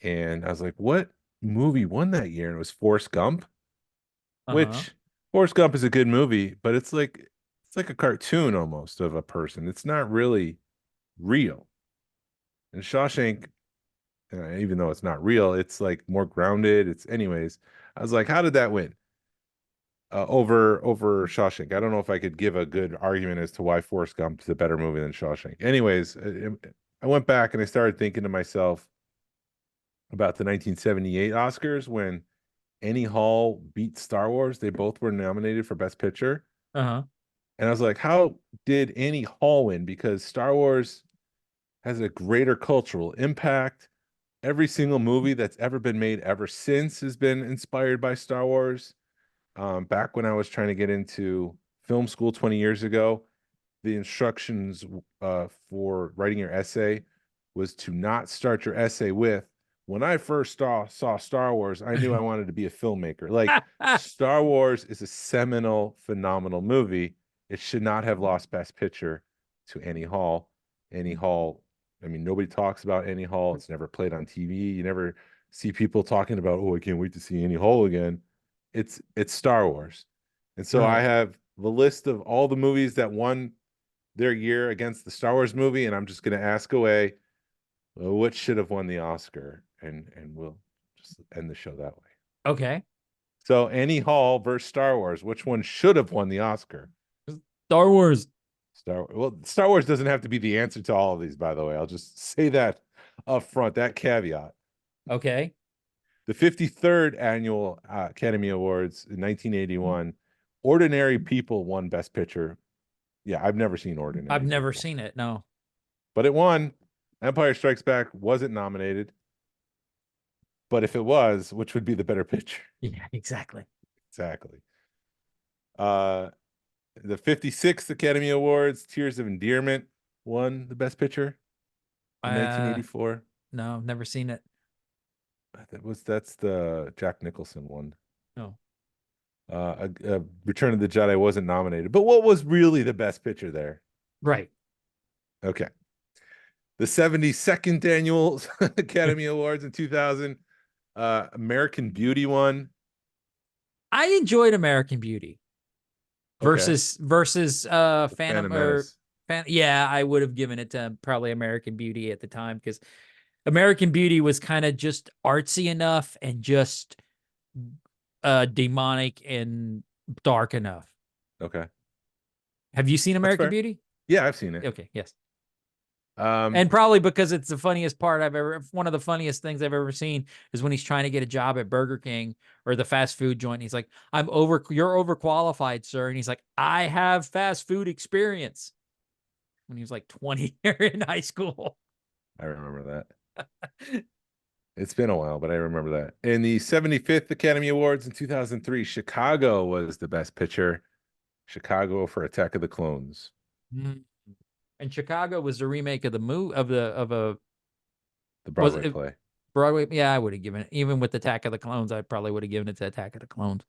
And I was like, what movie won that year? And it was Forrest Gump, which Forrest Gump is a good movie, but it's like a cartoon almost of a person. It's not really real. And Shawshank, even though it's not real, it's like more grounded. It's anyways. I was like, how did that win? Over Shawshank. I don't know if I could give a good argument as to why Forrest Gump is a better movie than Shawshank. Anyways, I went back and I started thinking to myself about the 1978 Oscars when Annie Hall beat Star Wars. They both were nominated for Best Picture. Uh-huh. And I was like, how did Annie Hall win? Because Star Wars has a greater cultural impact. Every single movie that's ever been made ever since has been inspired by Star Wars. Back when I was trying to get into film school 20 years ago, the instructions for writing your essay was to not start your essay with, when I first saw Star Wars, I knew I wanted to be a filmmaker. Like, Star Wars is a seminal, phenomenal movie. It should not have lost Best Picture to Annie Hall. Annie Hall, I mean, nobody talks about Annie Hall. It's never played on TV. You never see people talking about, oh, I can't wait to see Annie Hall again. It's Star Wars. And so I have the list of all the movies that won their year against the Star Wars movie, and I'm just going to ask away, well, what should have won the Oscar, and we'll just end the show that way. Okay. So Annie Hall versus Star Wars, which one should have won the Oscar? Star Wars. Well, Star Wars doesn't have to be the answer to all of these, by the way. I'll just say that up front, that caveat. Okay. The 53rd Annual Academy Awards in 1981, Ordinary People won Best Picture. Yeah, I've never seen Ordinary I've never People. seen it, no. But it won. Empire Strikes Back wasn't nominated. But if it was, which would be the better picture? Yeah, exactly. Exactly. The 56th Academy Awards, Tears of Endearment won the Best Picture in 1984. No, never seen it. That's the Jack Nicholson one. No. Return of the Jedi wasn't nominated. But what was really the Best Picture there? Right. Okay. The 72nd Annual Academy Awards in 2000, American Beauty won. I enjoyed American Beauty versus Phantom Menace. yeah, I would have given it to probably American Beauty at the time because American Beauty was kind of just artsy enough and just demonic and dark enough. Okay. Have you seen American Beauty? Yeah, I've seen it. Okay, yes. And probably because it's the funniest part one of the funniest things I've ever seen is when he's trying to get a job at Burger King or the fast food joint. He's like, you're overqualified, sir. And he's like, I have fast food experience. When he was like 20 in high school. I remember that. It's been a while, but I remember that. In the 75th Academy Awards in 2003, Chicago was the Best Picture. Chicago for Attack of the Clones. Mm. And Chicago was the remake of the the Broadway play. Broadway, yeah, I would have given it. Even with Attack of the Clones, I probably would have given it to Attack of the Clones.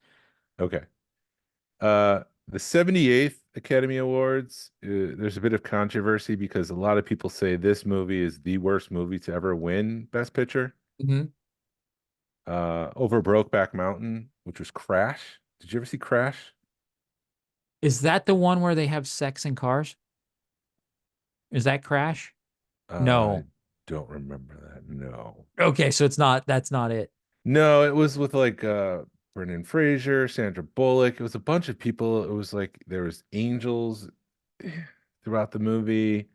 Okay. The 78th Academy Awards, there's a bit of controversy because a lot of people say this movie is the worst movie to ever win Best Picture. Mhm. Over Brokeback Mountain, which was Crash. Did you ever see Crash? Is that the one where they have sex in cars? Is that Crash? I No. don't remember that. No. Okay, so that's not it. No, it was with like Brendan Fraser, Sandra Bullock. It was a bunch of people. It was like there was angels throughout the movie.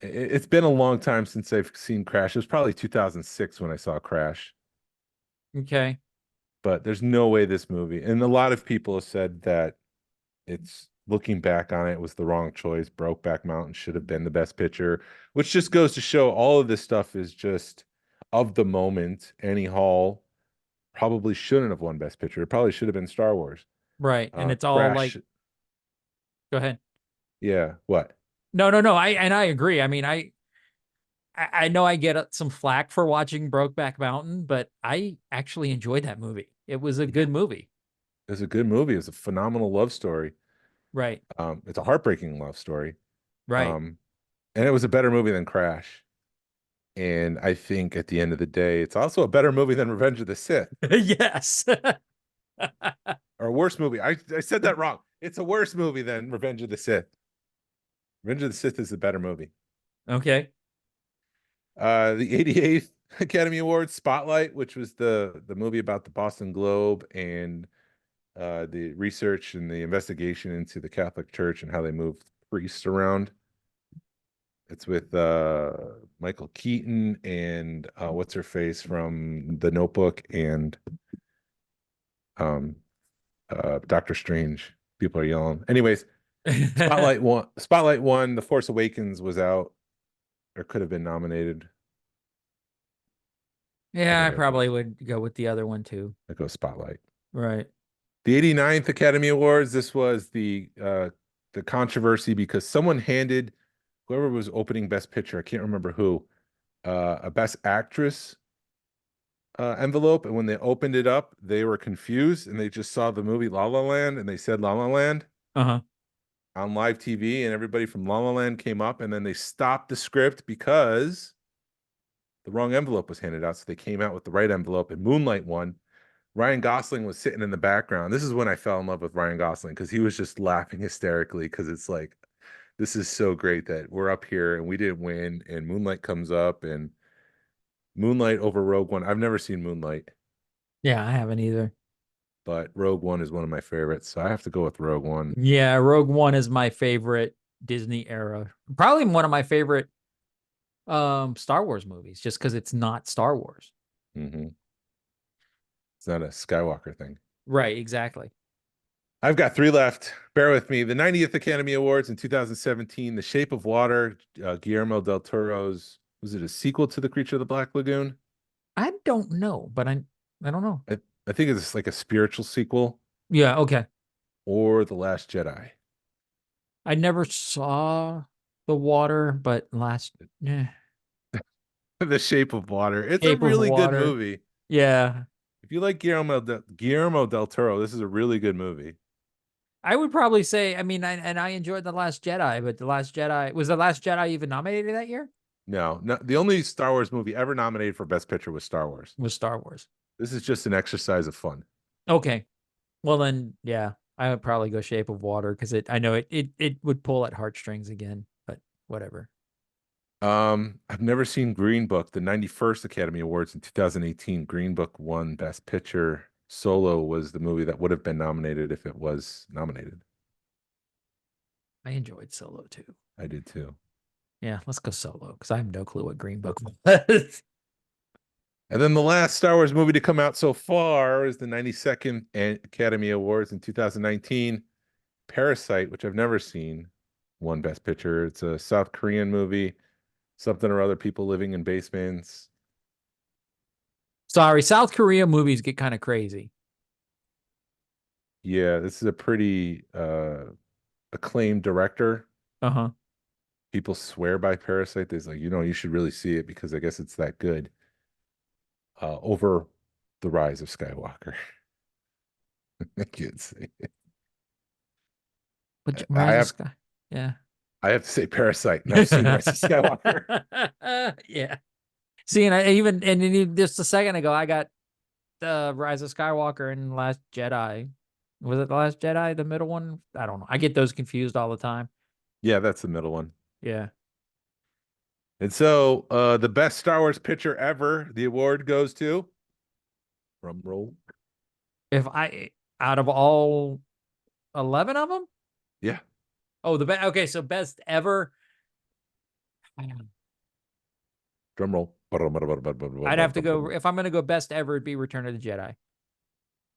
It's been a long time since I've seen Crash. It was probably 2006 when I saw Crash. Okay. But there's no way this movie, and a lot of people have said that it's looking back on it was the wrong choice. Brokeback Mountain should have been the best picture, which just goes to show all of this stuff is just of the moment. Annie Hall probably shouldn't have won best picture. It probably should have been Star Wars. Right. And it's all Crash, like, go ahead. yeah, what? No. I agree. I mean, I know I get some flack for watching Brokeback Mountain, but I actually enjoyed that movie. It was a good movie. It was a good movie. It was a phenomenal love story. Right. It's a heartbreaking love story. Right. And it was a better movie than Crash. And I think at the end of the day, it's also a better movie than Revenge of the Sith. Yes. Or a worse movie. I said that wrong. It's a worse movie than Revenge of the Sith. Revenge of the Sith is the better movie. Okay. The 88th Academy Awards, Spotlight, which was the movie about the Boston Globe and the research and the investigation into the Catholic Church and how they moved priests around. It's with Michael Keaton and what's her face from The Notebook and Doctor Strange. People are yelling. Anyways, Spotlight won. Spotlight won. The Force Awakens was out or could have been nominated. Yeah, I think probably would go with the other one too. I go Spotlight. Right. The 89th Academy Awards. This was the controversy because someone handed whoever was opening Best Picture, I can't remember who, a Best Actress envelope, and when they opened it up, they were confused and they just saw the movie La La Land and they said La La Land Uh-huh. on live TV, and everybody from La La Land came up, and then they stopped the script because the wrong envelope was handed out, so they came out with the right envelope, and Moonlight won. Ryan Gosling was sitting in the background. This is when I fell in love with Ryan Gosling because he was just laughing hysterically because it's like, this is so great that we're up here and we didn't win, and Moonlight comes up, and Moonlight over Rogue One. I've never seen Moonlight, Yeah, I haven't either. but Rogue One is one of my favorites, so I have to go with Rogue One. Yeah, Rogue One is my favorite Disney era. Probably one of my favorite Star Wars movies, just because it's not Star Wars. Mm-hmm. It's not a Skywalker thing. Right, exactly. I've got 3 left. Bear with me. The 90th Academy Awards in 2017, The Shape of Water, Guillermo del Toro's, was it a sequel to The Creature of the Black Lagoon? I don't know, but I don't know. I think it's like a spiritual sequel, Yeah, okay. or The Last Jedi. I never saw The Water, but The Shape of Water. It's Shape a of really good Water. movie. Yeah. If you like Guillermo del Toro, this is a really good movie. I would probably say, I mean, I enjoyed The Last Jedi, but The Last Jedi even nominated that year? No, the only Star Wars movie ever nominated for Best Picture was Star Wars. Was Star Wars. This is just an exercise of fun. Okay. Well then, yeah, I would probably go Shape of Water because I know it would pull at heartstrings again, but whatever. I've never seen Green Book. The 91st Academy Awards in 2018, Green Book won Best Picture. Solo was the movie that would have been nominated if it was nominated. I enjoyed Solo too. I did too. Yeah, let's go Solo because I have no clue what Green Book was. And then the last Star Wars movie to come out so far is the 92nd Academy Awards in 2019. Parasite, which I've never seen, won Best Picture. It's a South Korean movie, something or other, people living in basements. Sorry, South Korea movies get kind of crazy. Yeah, this is a pretty acclaimed director. Uh-huh. People swear by Parasite. There's like, you should really see it because I guess it's that good. Over The Rise of Skywalker. I can't say it. But I Rise of have Sky, yeah. I have to say Parasite, and I've seen Rise of Skywalker. Yeah. See, and then just a second ago, I got Rise of Skywalker and Last Jedi. Was it The Last Jedi, the middle one? I don't know. I get those confused all the time. Yeah, that's the middle one. Yeah. And so the best Star Wars picture ever, the award goes to drum roll. Out of all 11 of them? Yeah. Oh, okay, so best ever. Drum roll. I'd have to go, if I'm going to go best ever, it'd be Return of the Jedi.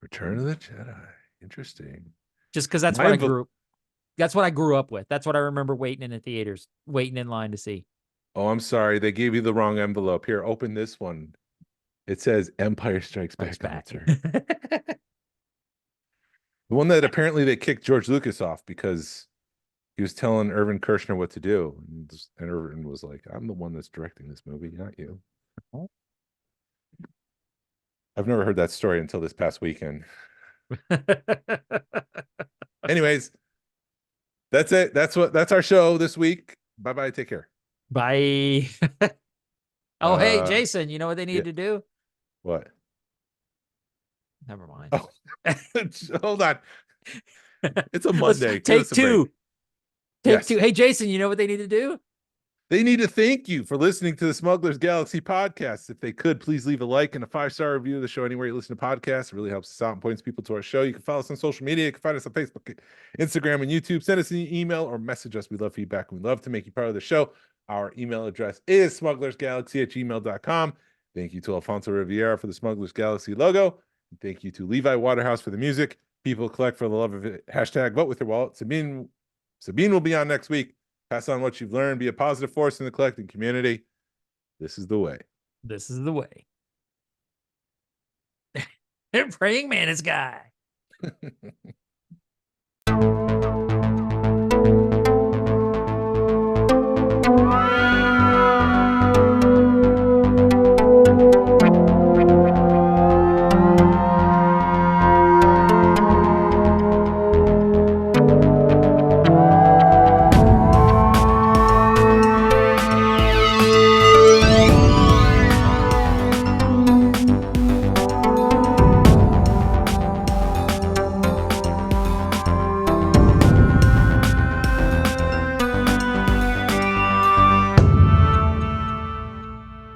Return of the Jedi. Interesting. Just because that's what I grew up with. That's what I remember waiting in the theaters, waiting in line to see. Oh, I'm sorry. They gave you the wrong envelope. Here, open this one. It says Empire Strikes Back. The one that apparently they kicked George Lucas off because he was telling Irvin Kershner what to do. And Irvin was like, I'm the one that's directing this movie, not you. I've never heard that story until this past weekend. Anyways, that's it. That's our show this week. Bye-bye. Take care. Bye. Oh, hey, Jason, you know what they need to do? What? Never mind. Oh, hold on. It's a Monday. Take two. Yes. Hey, Jason, you know what they need to do? They need to thank you for listening to the Smugglers Galaxy Podcast. If they could, please leave a like and a 5-star review of the show anywhere you listen to podcasts. It really helps us out and points people to our show. You can follow us on social media. You can find us on Facebook, Instagram, and YouTube. Send us an email or message us. We love feedback, and we'd love to make you part of the show. Our email address is smugglersgalaxy@gmail.com. Thank you to Alfonso Riviera for the Smugglers Galaxy logo. And thank you to Levi Waterhouse for the music. People collect for the love of it. Hashtag vote with your wallet. Sabine will be on next week. Pass on what you've learned. Be a positive force in the collecting community. This is the way. This is the way. Praying mantis guy.